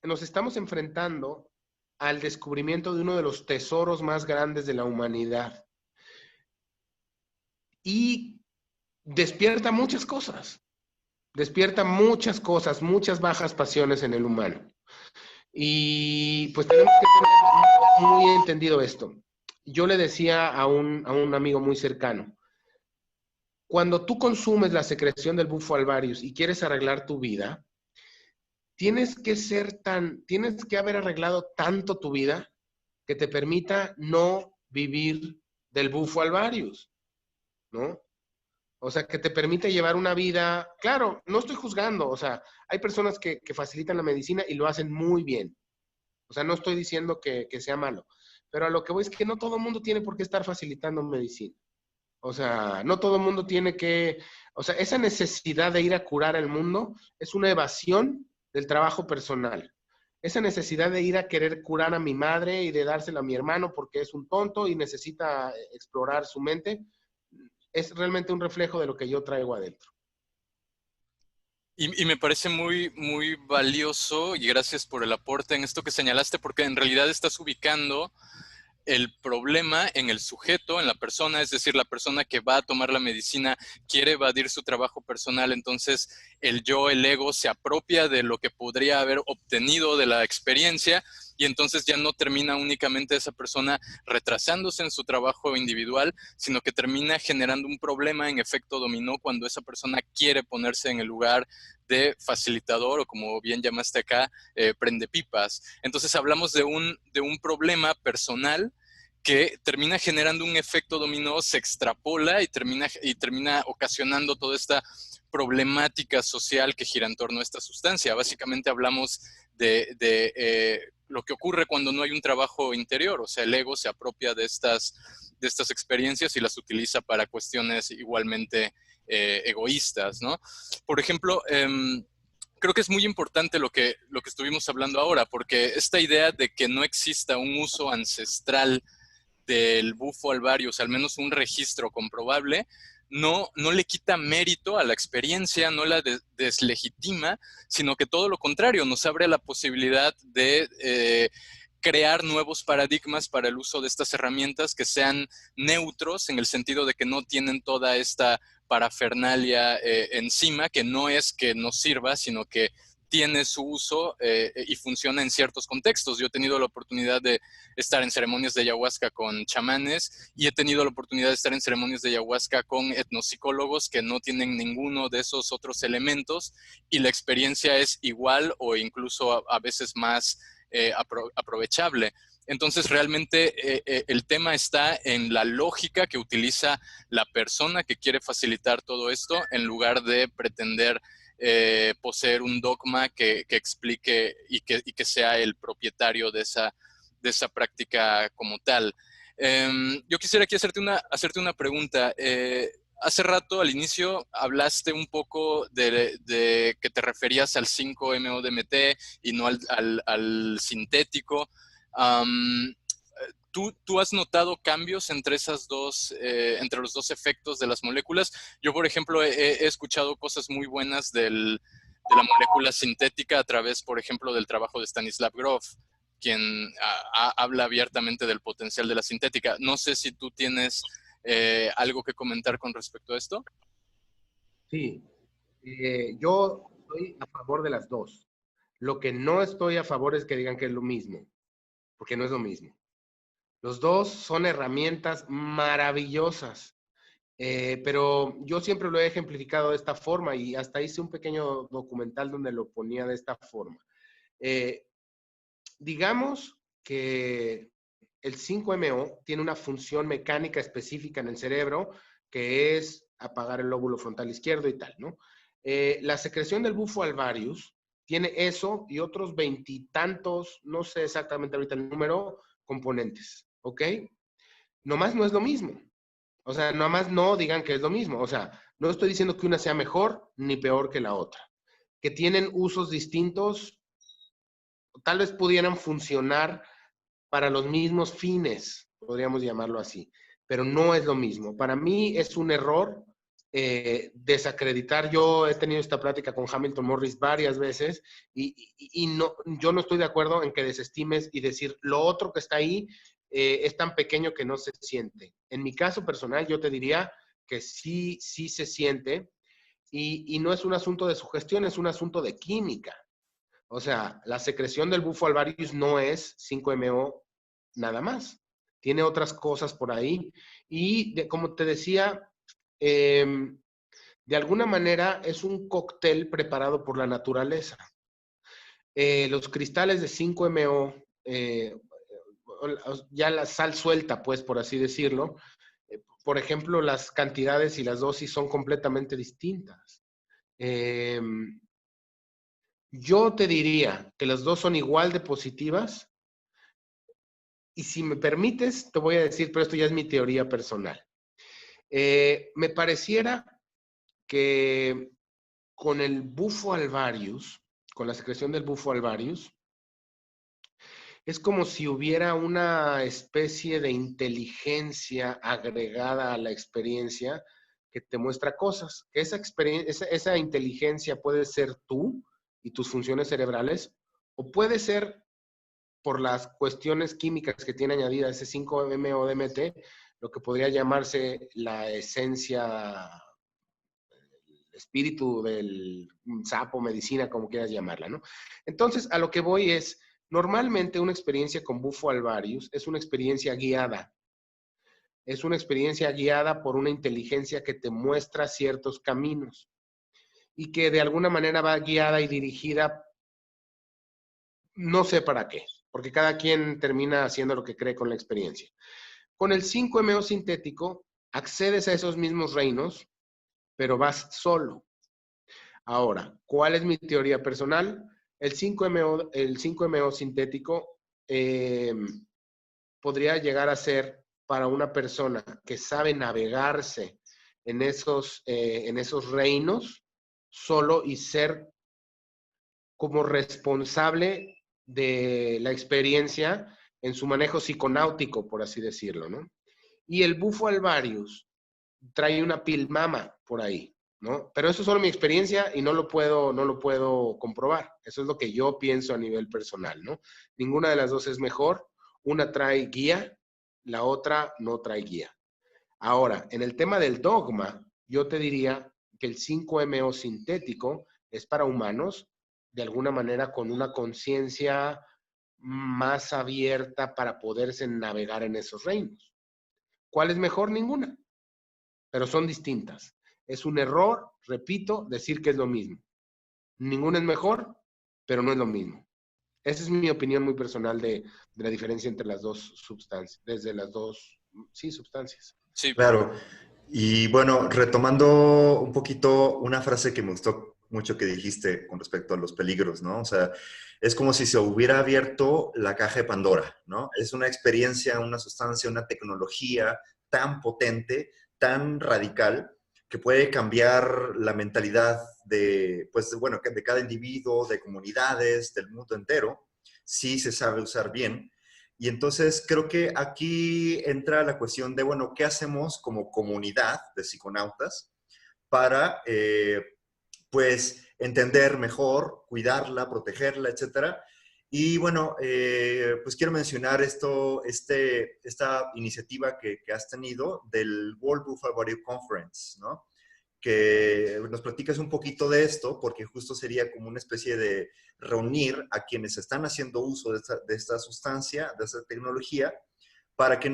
Nos estamos enfrentando al descubrimiento de uno de los tesoros más grandes de la humanidad. Y despierta muchas cosas, muchas bajas pasiones en el humano. Y pues tenemos que tener muy entendido esto. Yo le decía a un amigo muy cercano, cuando tú consumes la secreción del bufo alvarius y quieres arreglar tu vida, tienes que haber arreglado tanto tu vida que te permita no vivir del bufo alvarius, ¿no? O sea, que te permite llevar una vida, claro, no estoy juzgando, o sea, hay personas que facilitan la medicina y lo hacen muy bien. O sea, no estoy diciendo que sea malo, pero a lo que voy es que no todo el mundo tiene por qué estar facilitando medicina. O sea, no todo el mundo tiene que, o sea, esa necesidad de ir a curar al mundo es una evasión del trabajo personal. Esa necesidad de ir a querer curar a mi madre y de dársela a mi hermano porque es un tonto y necesita explorar su mente, es realmente un reflejo de lo que yo traigo adentro. Y me parece muy, muy valioso y gracias por el aporte en esto que señalaste, porque en realidad estás ubicando el problema en el sujeto, en la persona, es decir, la persona que va a tomar la medicina quiere evadir su trabajo personal, entonces el yo, el ego, se apropia de lo que podría haber obtenido de la experiencia y entonces ya no termina únicamente esa persona retrasándose en su trabajo individual, sino que termina generando un problema en efecto dominó cuando esa persona quiere ponerse en el lugar de facilitador o como bien llamaste acá, prendepipas. Entonces hablamos de un problema personal que termina generando un efecto dominó, se extrapola y termina ocasionando toda esta problemática social que gira en torno a esta sustancia. Básicamente hablamos de lo que ocurre cuando no hay un trabajo interior, o sea, el ego se apropia de estas experiencias y las utiliza para cuestiones igualmente egoístas, ¿no? Por ejemplo, creo que es muy importante lo que estuvimos hablando ahora, porque esta idea de que no exista un uso ancestral del bufo alvarius, al menos un registro comprobable, no le quita mérito a la experiencia, no la deslegitima, sino que todo lo contrario, nos abre la posibilidad de crear nuevos paradigmas para el uso de estas herramientas que sean neutros en el sentido de que no tienen toda esta parafernalia encima, que no es que no sirva, sino que tiene su uso y funciona en ciertos contextos. Yo he tenido la oportunidad de estar en ceremonias de ayahuasca con chamanes y he tenido la oportunidad de estar en ceremonias de ayahuasca con etnopsicólogos que no tienen ninguno de esos otros elementos y la experiencia es igual o incluso a veces más aprovechable. Entonces, realmente el tema está en la lógica que utiliza la persona que quiere facilitar todo esto en lugar de pretender poseer un dogma que explique y que sea el propietario de esa práctica como tal. Yo quisiera aquí hacerte una pregunta. Hace rato, al inicio, hablaste un poco de que te referías al 5-MeO-DMT y no al sintético. ¿Tú has notado cambios entre entre los dos efectos de las moléculas? Yo, por ejemplo, he escuchado cosas muy buenas de la molécula sintética a través, por ejemplo, del trabajo de Stanislav Grof, quien habla abiertamente del potencial de la sintética. No sé si tú tienes algo que comentar con respecto a esto. Sí, yo estoy a favor de las dos. Lo que no estoy a favor es que digan que es lo mismo, porque no es lo mismo. Los dos son herramientas maravillosas, pero yo siempre lo he ejemplificado de esta forma y hasta hice un pequeño documental donde lo ponía de esta forma. Digamos que el 5-MeO tiene una función mecánica específica en el cerebro que es apagar el lóbulo frontal izquierdo y tal, ¿no? La secreción del bufo alvarius tiene eso y otros 20 y tantos, no sé exactamente ahorita el número, componentes, ¿ok? Nomás no es lo mismo. O sea, nomás no digan que es lo mismo. O sea, no estoy diciendo que una sea mejor ni peor que la otra. Que tienen usos distintos, tal vez pudieran funcionar para los mismos fines, podríamos llamarlo así, pero no es lo mismo. Para mí es un error desacreditar. Yo he tenido esta plática con Hamilton Morris varias veces y no, yo no estoy de acuerdo en que desestimes y decir lo otro que está ahí es tan pequeño que no se siente. En mi caso personal, yo te diría que sí, sí se siente y no es un asunto de sugestión, es un asunto de química. O sea, la secreción del bufo alvarius no es 5-MeO nada más. Tiene otras cosas por ahí. Y como te decía, de alguna manera es un cóctel preparado por la naturaleza. Los cristales de 5-MeO, ya la sal suelta, pues, por así decirlo, por ejemplo, las cantidades y las dosis son completamente distintas. Yo te diría que las dos son igual de positivas. Y si me permites, te voy a decir, pero esto ya es mi teoría personal. Me pareciera que con el bufo alvarius, con la secreción del bufo alvarius, es como si hubiera una especie de inteligencia agregada a la experiencia que te muestra cosas. Que esa inteligencia puede ser tú y tus funciones cerebrales, o puede ser por las cuestiones químicas que tiene añadida ese 5-MeO-DMT, lo que podría llamarse la esencia, el espíritu del sapo, medicina, como quieras llamarla, ¿no? Entonces, a lo que voy es, normalmente una experiencia con bufo alvarius es una experiencia guiada. Es una experiencia guiada por una inteligencia que te muestra ciertos caminos y que de alguna manera va guiada y dirigida, no sé para qué, porque cada quien termina haciendo lo que cree con la experiencia. Con el 5-MeO sintético, accedes a esos mismos reinos, pero vas solo. Ahora, ¿cuál es mi teoría personal? El 5-MeO sintético podría llegar a ser para una persona que sabe navegarse en esos reinos solo y ser como responsable de la experiencia en su manejo psiconáutico, por así decirlo, ¿no? Y el bufo alvarius trae una pilmama por ahí, ¿no? Pero eso es solo mi experiencia y no lo puedo comprobar. Eso es lo que yo pienso a nivel personal, ¿no? Ninguna de las dos es mejor. Una trae guía, la otra no trae guía. Ahora, en el tema del dogma, yo te diría que el 5-MeO sintético es para humanos, de alguna manera con una conciencia más abierta para poderse navegar en esos reinos. ¿Cuál es mejor? Ninguna, pero son distintas. Es un error, repito, decir que es lo mismo. Ninguna es mejor, pero no es lo mismo. Esa es mi opinión muy personal de la diferencia entre las dos sustancias, desde las dos, sí, sustancias. Sí, Claro. Y bueno, retomando un poquito una frase que me gustó mucho que dijiste con respecto a los peligros, ¿no? O sea, es como si se hubiera abierto la caja de Pandora, ¿no? Es una experiencia, una sustancia, una tecnología tan potente, tan radical, que puede cambiar la mentalidad de, pues, bueno, de cada individuo, de comunidades, del mundo entero, si se sabe usar bien. Y entonces creo que aquí entra la cuestión de, bueno, ¿qué hacemos como comunidad de psiconautas para, pues, entender mejor, cuidarla, protegerla, etcétera? Y bueno, pues quiero mencionar esta iniciativa que has tenido del World Buffalo Body Conference, ¿no? Que nos platicas un poquito de esto, porque justo sería como una especie de reunir a quienes están haciendo uso de esta sustancia, de esta tecnología, para que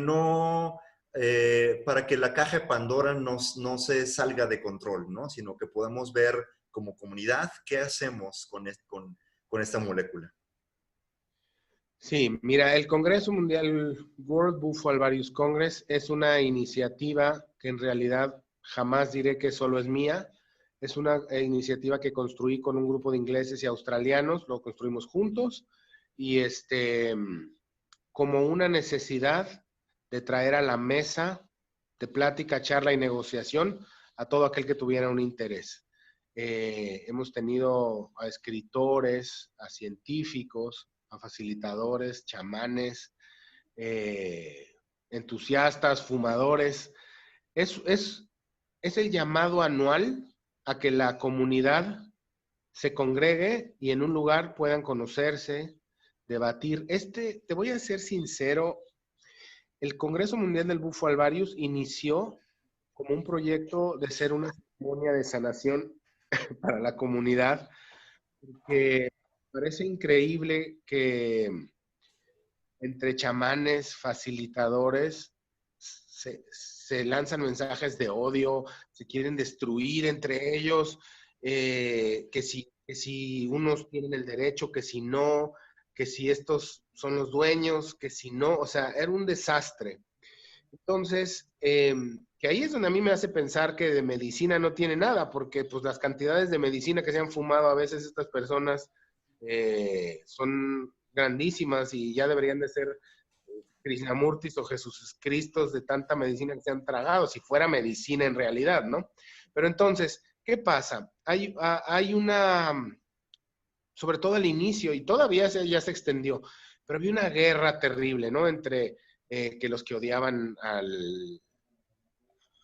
para que la caja de Pandora no se salga de control, ¿no? Sino que podamos ver como comunidad qué hacemos con esta molécula. Sí, mira, el Congreso Mundial World Bufo Alvarius Congress es una iniciativa que en realidad jamás diré que solo es mía. Es una iniciativa que construí con un grupo de ingleses y australianos, lo construimos juntos y como una necesidad de traer a la mesa de plática, charla y negociación a todo aquel que tuviera un interés. Hemos tenido a escritores, a científicos, a facilitadores, chamanes, entusiastas, fumadores. Es es el llamado anual a que la comunidad se congregue y en un lugar puedan conocerse, debatir. Te voy a ser sincero, el Congreso Mundial del Bufo alvarius inició como un proyecto de ser una ceremonia de sanación para la comunidad, porque parece increíble que entre chamanes, facilitadores, se lanzan mensajes de odio, se quieren destruir entre ellos, que si unos tienen el derecho, que si no, que si estos son los dueños, que si no, o sea, era un desastre. Entonces, que ahí es donde a mí me hace pensar que de medicina no tiene nada, porque pues las cantidades de medicina que se han fumado a veces estas personas son grandísimas y ya deberían de ser Krishnamurtis o Jesús Cristos de tanta medicina que se han tragado, si fuera medicina en realidad, ¿no? Pero entonces, ¿qué pasa? Hay una, sobre todo al inicio, y todavía ya se extendió, pero había una guerra terrible, ¿no? Entre que los que odiaban al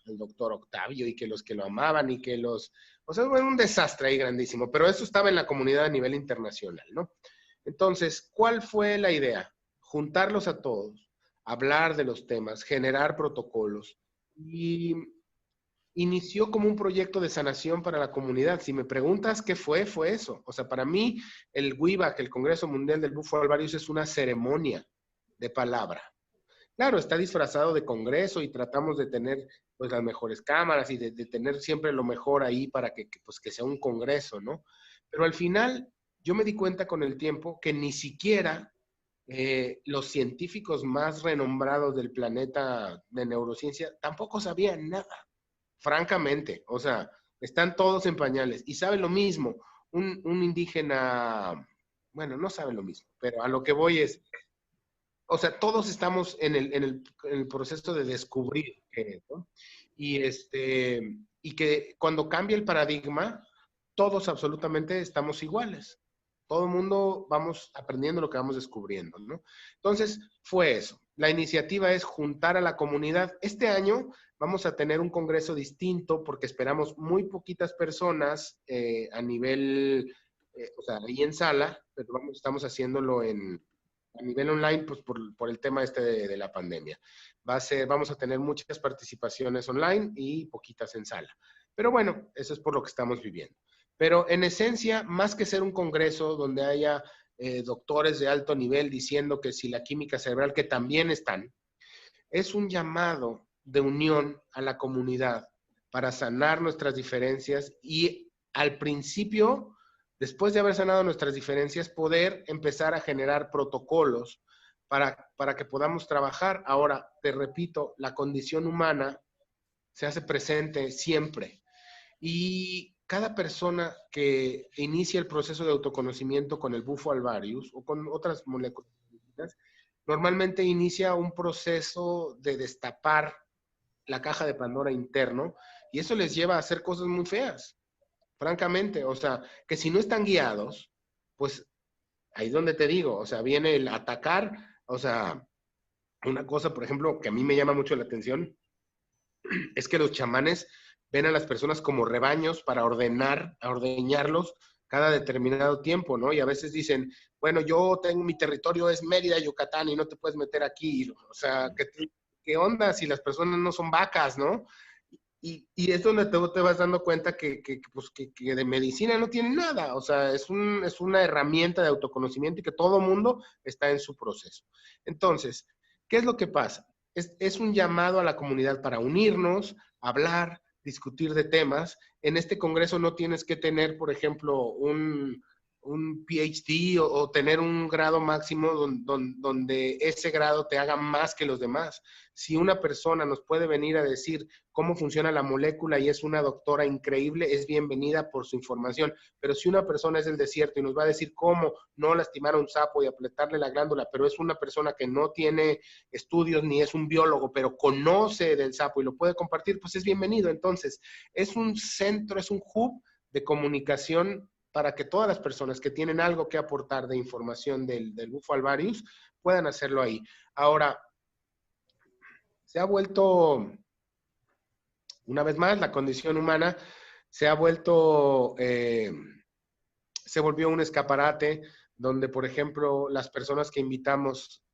doctor Octavio y que los que lo amaban y que los... O sea, fue un desastre ahí grandísimo, pero eso estaba en la comunidad a nivel internacional, ¿no? Entonces, ¿cuál fue la idea? Juntarlos a todos, hablar de los temas, generar protocolos y inició como un proyecto de sanación para la comunidad. Si me preguntas qué fue, fue eso. O sea, para mí el WIVAC, el Congreso Mundial del Bufo alvarius, es una ceremonia de palabra. Claro, está disfrazado de congreso y tratamos de tener pues las mejores cámaras y de tener siempre lo mejor ahí para pues, que sea un congreso, ¿no? Pero al final yo me di cuenta con el tiempo que ni siquiera los científicos más renombrados del planeta de neurociencia tampoco sabían nada, francamente. O sea, están todos en pañales y saben lo mismo. Un indígena, bueno, no sabe lo mismo, pero a lo que voy es, o sea, todos estamos en el proceso de descubrir qué es, ¿no? Y que cuando cambia el paradigma, todos absolutamente estamos iguales. Todo el mundo vamos aprendiendo lo que vamos descubriendo, ¿no? Entonces, fue eso. La iniciativa es juntar a la comunidad. Este año vamos a tener un congreso distinto porque esperamos muy poquitas personas a nivel, o sea, ahí en sala, pero estamos haciéndolo a nivel online, pues por el tema de la pandemia. Vamos a tener muchas participaciones online y poquitas en sala. Pero bueno, eso es por lo que estamos viviendo. Pero en esencia, más que ser un congreso donde haya doctores de alto nivel diciendo que si la química cerebral, que también están, es un llamado de unión a la comunidad para sanar nuestras diferencias y al principio, después de haber sanado nuestras diferencias, poder empezar a generar protocolos para que podamos trabajar. Ahora, te repito, la condición humana se hace presente siempre. Y cada persona que inicia el proceso de autoconocimiento con el Bufo alvarius o con otras moléculas, normalmente inicia un proceso de destapar la caja de Pandora interno y eso les lleva a hacer cosas muy feas, francamente. O sea, que si no están guiados, pues ahí es donde te digo, o sea, viene el atacar, o sea, una cosa, por ejemplo, que a mí me llama mucho la atención, es que los chamanes ven a las personas como rebaños para ordeñarlos cada determinado tiempo, ¿no? Y a veces dicen, bueno, yo tengo, mi territorio es Mérida, Yucatán, y no te puedes meter aquí. O sea, ¿qué onda si las personas no son vacas, no? Y es donde te vas dando cuenta que de medicina no tiene nada. O sea, es una herramienta de autoconocimiento y que todo mundo está en su proceso. Entonces, ¿qué es lo que pasa? Es un llamado a la comunidad para unirnos, hablar, discutir de temas. En este congreso no tienes que tener, por ejemplo, un PhD o tener un grado máximo donde ese grado te haga más que los demás. Si una persona nos puede venir a decir cómo funciona la molécula y es una doctora increíble, es bienvenida por su información. Pero si una persona es del desierto y nos va a decir cómo no lastimar a un sapo y apretarle la glándula, pero es una persona que no tiene estudios ni es un biólogo, pero conoce del sapo y lo puede compartir, pues es bienvenido. Entonces, es un centro, es un hub de comunicación para que todas las personas que tienen algo que aportar de información del Bufo alvarius puedan hacerlo ahí. Ahora, se ha vuelto una vez más, la condición humana se ha vuelto, se volvió un escaparate donde, por ejemplo, las personas que invitamos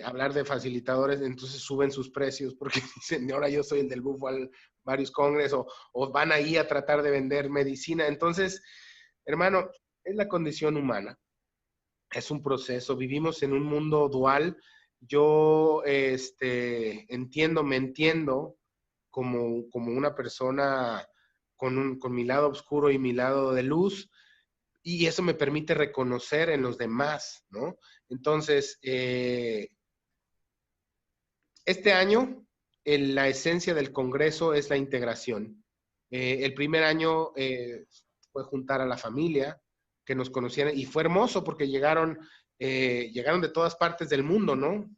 hablar de facilitadores, entonces suben sus precios porque dicen, ahora yo soy el del bufo al varios congresos, o van ahí a tratar de vender medicina. Entonces, hermano, es la condición humana. Es un proceso. Vivimos en un mundo dual. Yo me entiendo como una persona con mi lado oscuro y mi lado de luz, y eso me permite reconocer en los demás, ¿no? Entonces, este año, la esencia del Congreso es la integración. El primer año fue juntar a la familia, que nos conocieran, y fue hermoso porque llegaron de todas partes del mundo, ¿no?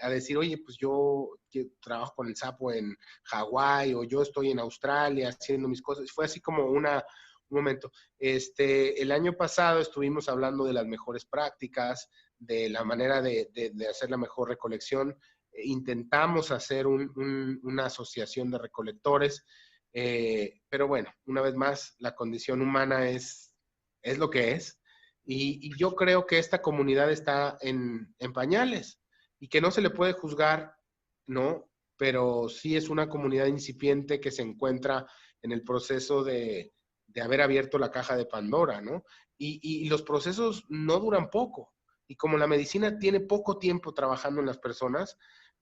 A decir, oye, pues yo trabajo con el sapo en Hawái, o yo estoy en Australia haciendo mis cosas. Fue así como un momento. El año pasado estuvimos hablando de las mejores prácticas, de la manera de hacer la mejor recolección. Intentamos hacer una asociación de recolectores, pero bueno, una vez más, la condición humana es lo que es, y yo creo que esta comunidad está en pañales, y que no se le puede juzgar, ¿no? Pero sí es una comunidad incipiente que se encuentra en el proceso de haber abierto la caja de Pandora, ¿no? Y los procesos no duran poco, y como la medicina tiene poco tiempo trabajando en las personas,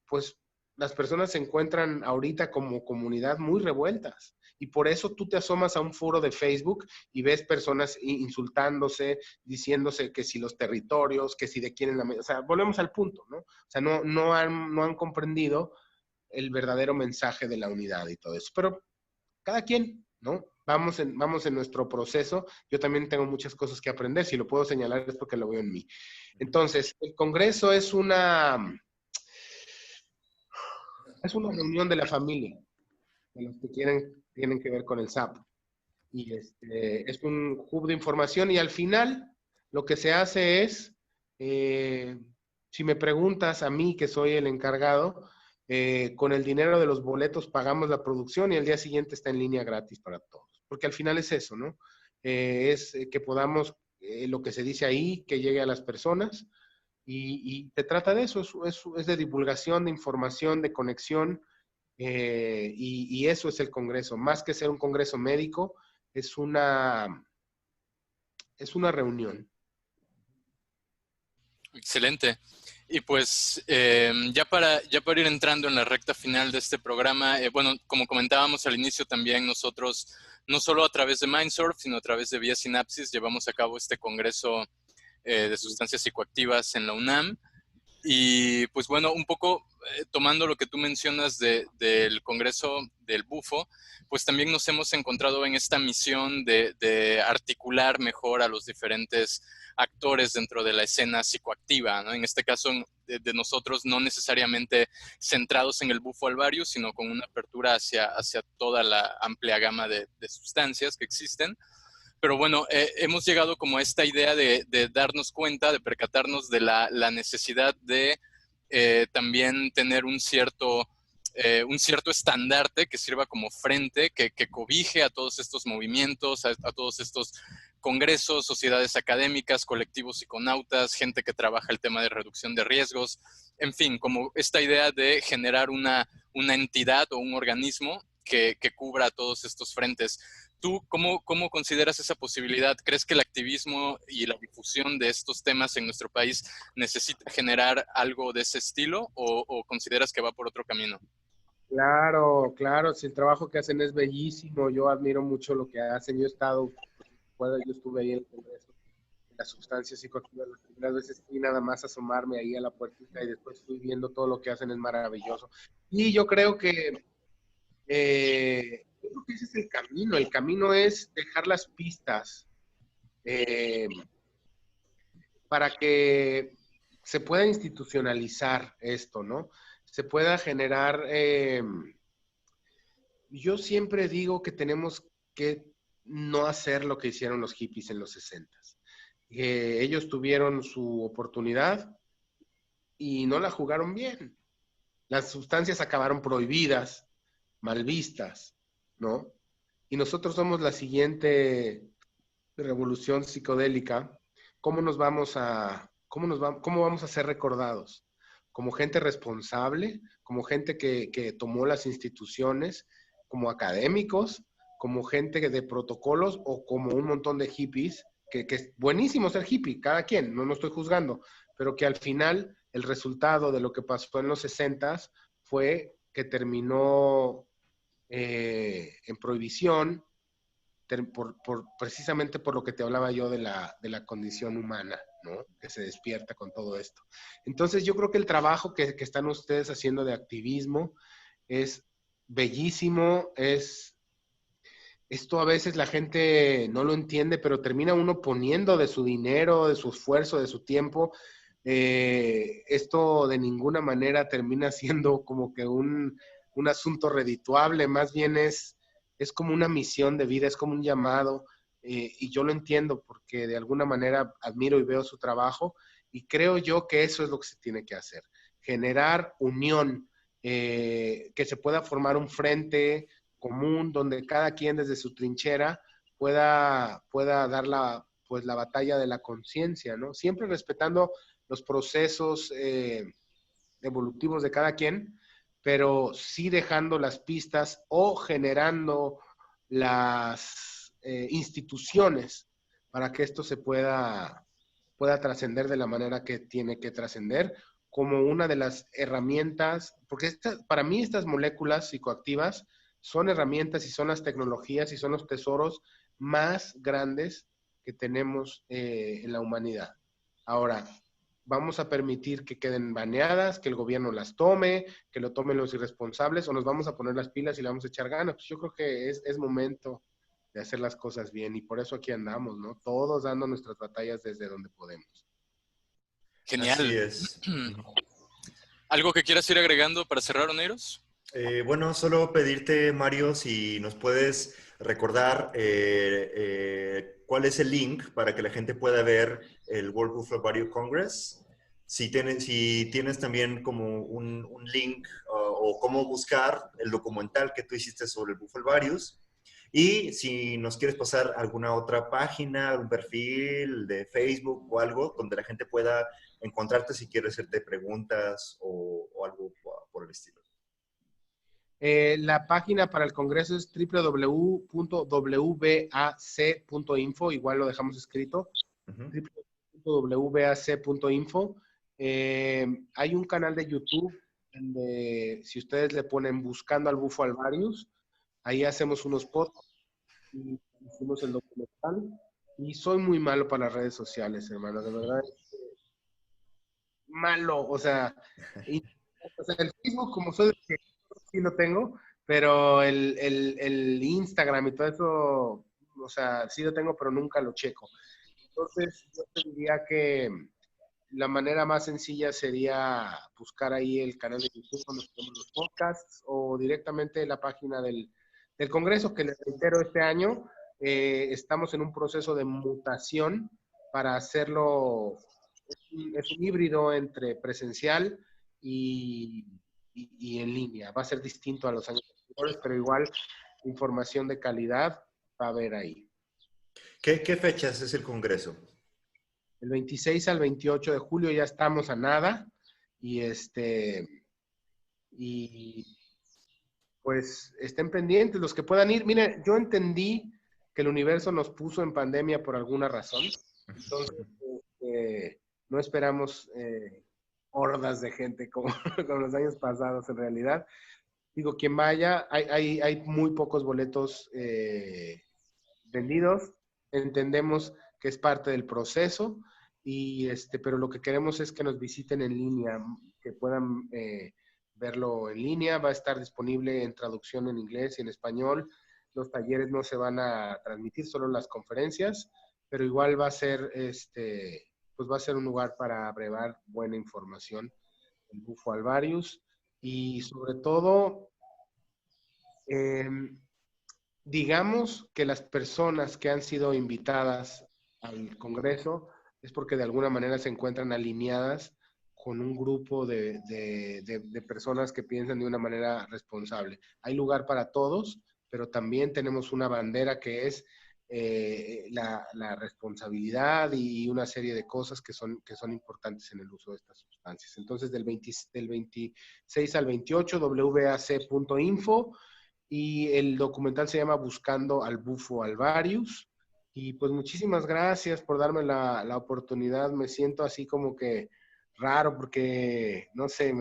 pues las personas se encuentran ahorita como comunidad muy revueltas. Y por eso tú te asomas a un foro de Facebook y ves personas insultándose, diciéndose que si los territorios, que si de quién es la... O sea, volvemos al punto, ¿no? O sea, no han comprendido el verdadero mensaje de la unidad y todo eso. Pero cada quien, ¿no? Vamos en nuestro proceso. Yo también tengo muchas cosas que aprender. Si lo puedo señalar es porque lo veo en mí. Entonces, el Congreso es una reunión de la familia, de los que tienen que ver con el sapo. Y es un hub de información, y al final lo que se hace es, si me preguntas a mí, que soy el encargado, con el dinero de los boletos pagamos la producción y al día siguiente está en línea gratis para todos. Porque al final es eso, ¿no? Es que podamos, lo que se dice ahí, que llegue a las personas, y se trata de eso, es de divulgación, de información, de conexión, y eso es el Congreso. Más que ser un Congreso médico, es una reunión. Excelente. Y pues ya para ir entrando en la recta final de este programa, bueno, como comentábamos al inicio también, nosotros no solo a través de Mindsurf, sino a través de Vía Sinapsis llevamos a cabo este congreso de sustancias psicoactivas en la UNAM. Y pues bueno, un poco tomando lo que tú mencionas del Congreso del Bufo, pues también nos hemos encontrado en esta misión de articular mejor a los diferentes actores dentro de la escena psicoactiva, ¿no? En este caso de nosotros no necesariamente centrados en el Bufo alvarius, sino con una apertura hacia toda la amplia gama de sustancias que existen. Pero bueno, hemos llegado como a esta idea de darnos cuenta, de percatarnos de la necesidad de también tener un cierto estandarte que sirva como frente, que cobije a todos estos movimientos, a todos estos congresos, sociedades académicas, colectivos psiconautas, gente que trabaja el tema de reducción de riesgos, en fin, como esta idea de generar una entidad o un organismo que cubra a todos estos frentes. ¿Tú cómo consideras esa posibilidad? ¿Crees que el activismo y la difusión de estos temas en nuestro país necesita generar algo de ese estilo o consideras que va por otro camino? Claro, claro, si el trabajo que hacen es bellísimo, yo admiro mucho lo que hacen. Yo estuve ahí en el Congreso de las sustancias psicoactivas las primeras veces, y nada más asomarme ahí a la puertita, y después fui viendo todo lo que hacen, es maravilloso. Y yo creo que ese es el camino. El camino es dejar las pistas para que se pueda institucionalizar esto, ¿no? Se pueda generar... yo siempre digo que tenemos que no hacer lo que hicieron los hippies en los 60s. Ellos tuvieron su oportunidad y no la jugaron bien. Las sustancias acabaron prohibidas. mal vistas, ¿no? Y nosotros somos la siguiente revolución psicodélica. ¿Cómo vamos a ser recordados? Como gente responsable, como gente que tomó las instituciones, como académicos, como gente de protocolos o como un montón de hippies, que es buenísimo ser hippie, cada quien, no estoy juzgando, pero que al final el resultado de lo que pasó en los 60s fue que terminó en prohibición, precisamente por lo que te hablaba yo de la condición humana, ¿no? Que se despierta con todo esto. Entonces yo creo que el trabajo que están ustedes haciendo de activismo es bellísimo, esto a veces la gente no lo entiende, pero termina uno poniendo de su dinero, de su esfuerzo, de su tiempo. Esto de ninguna manera termina siendo como que un asunto redituable, más bien es como una misión de vida, es como un llamado, y yo lo entiendo porque de alguna manera admiro y veo su trabajo, y creo yo que eso es lo que se tiene que hacer, generar unión, que se pueda formar un frente común donde cada quien desde su trinchera pueda dar pues, la batalla de la conciencia, ¿no? Siempre respetando los procesos evolutivos de cada quien, pero sí dejando las pistas o generando las instituciones para que esto se pueda trascender de la manera que tiene que trascender, como una de las herramientas, porque para mí estas moléculas psicoactivas son herramientas y son las tecnologías y son los tesoros más grandes que tenemos en la humanidad. Ahora, vamos a permitir que queden baneadas, que el gobierno las tome, que lo tomen los irresponsables, o nos vamos a poner las pilas y le vamos a echar ganas. Pues yo creo que es momento de hacer las cosas bien, y por eso aquí andamos, ¿no? Todos dando nuestras batallas desde donde podemos. Genial. Así es. ¿Algo que quieras ir agregando para cerrar, Oneiros? Bueno, solo pedirte, Mario, si nos puedes recordar cuál es el link para que la gente pueda ver el World Buffalo Barrio Congress. Si tienes también como un link o cómo buscar el documental que tú hiciste sobre el Buffalo Barrios. Y si nos quieres pasar alguna otra página, un perfil de Facebook o algo donde la gente pueda encontrarte si quiere hacerte preguntas o algo por el estilo. La página para el Congreso es www.wac.info, igual lo dejamos escrito, www.wac.info. Hay un canal de YouTube donde si ustedes le ponen Buscando al Bufo Alvarius, ahí hacemos unos podcasts y hicimos el documental. Y soy muy malo para las redes sociales, hermano, de verdad. Malo, o sea, el Facebook, como soy de sí lo tengo, pero el Instagram y todo eso, o sea, sí lo tengo, pero nunca lo checo. Entonces, yo te diría que la manera más sencilla sería buscar ahí el canal de YouTube donde tenemos los podcasts, o directamente la página del Congreso, que les reitero, este año estamos en un proceso de mutación para hacerlo, es un híbrido entre presencial y en línea. Va a ser distinto a los años anteriores, pero igual información de calidad va a haber ahí. ¿Qué fechas es el Congreso? El 26 al 28 de julio ya estamos a nada, y pues estén pendientes los que puedan ir. Miren, yo entendí que el universo nos puso en pandemia por alguna razón, entonces no esperamos hordas de gente como los años pasados en realidad. Digo, quien vaya, hay muy pocos boletos vendidos, entendemos que es parte del proceso, pero lo que queremos es que nos visiten en línea, que puedan verlo en línea. Va a estar disponible en traducción en inglés y en español. Los talleres no se van a transmitir, solo las conferencias, pero igual va a ser, pues va a ser un lugar para brevar buena información, el Bufo Alvarius, y sobre todo, digamos que las personas que han sido invitadas al Congreso es porque de alguna manera se encuentran alineadas con un grupo de personas que piensan de una manera responsable. Hay lugar para todos, pero también tenemos una bandera que es la responsabilidad y una serie de cosas que son importantes en el uso de estas sustancias. Entonces, del 26 al 28, wac.info, y el documental se llama Buscando al Bufo Alvarius. Y pues muchísimas gracias por darme la oportunidad. Me siento así como que raro porque, no sé,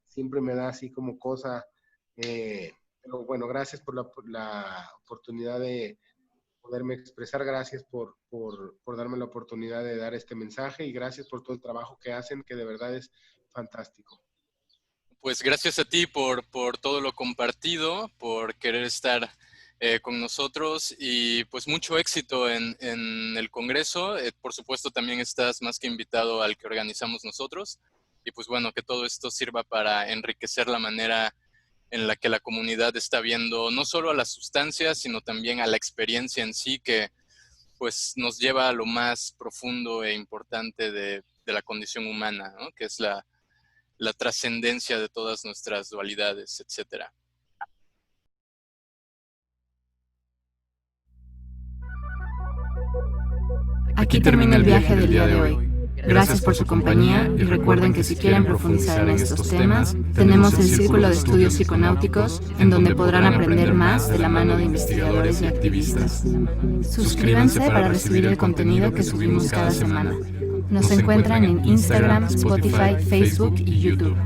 siempre me da así como cosa. Pero bueno, gracias por la oportunidad de poderme expresar. Gracias por darme la oportunidad de dar este mensaje y gracias por todo el trabajo que hacen, que de verdad es fantástico. Pues gracias a ti por todo lo compartido, por querer estar con nosotros y pues mucho éxito en el Congreso. Por supuesto también estás más que invitado al que organizamos nosotros y pues bueno, que todo esto sirva para enriquecer la manera en la que la comunidad está viendo no solo a las sustancias, sino también a la experiencia en sí, que pues nos lleva a lo más profundo e importante de la condición humana, ¿no? Que es la trascendencia de todas nuestras dualidades, etcétera. Aquí termina el viaje del día de hoy. Gracias por su compañía y recuerden que si quieren profundizar en estos temas, tenemos el Círculo de Estudios Psiconáuticos, en donde podrán aprender más de la mano de investigadores y activistas. Suscríbanse para recibir el contenido que subimos cada semana. Nos encuentran en Instagram, Spotify, Facebook y YouTube.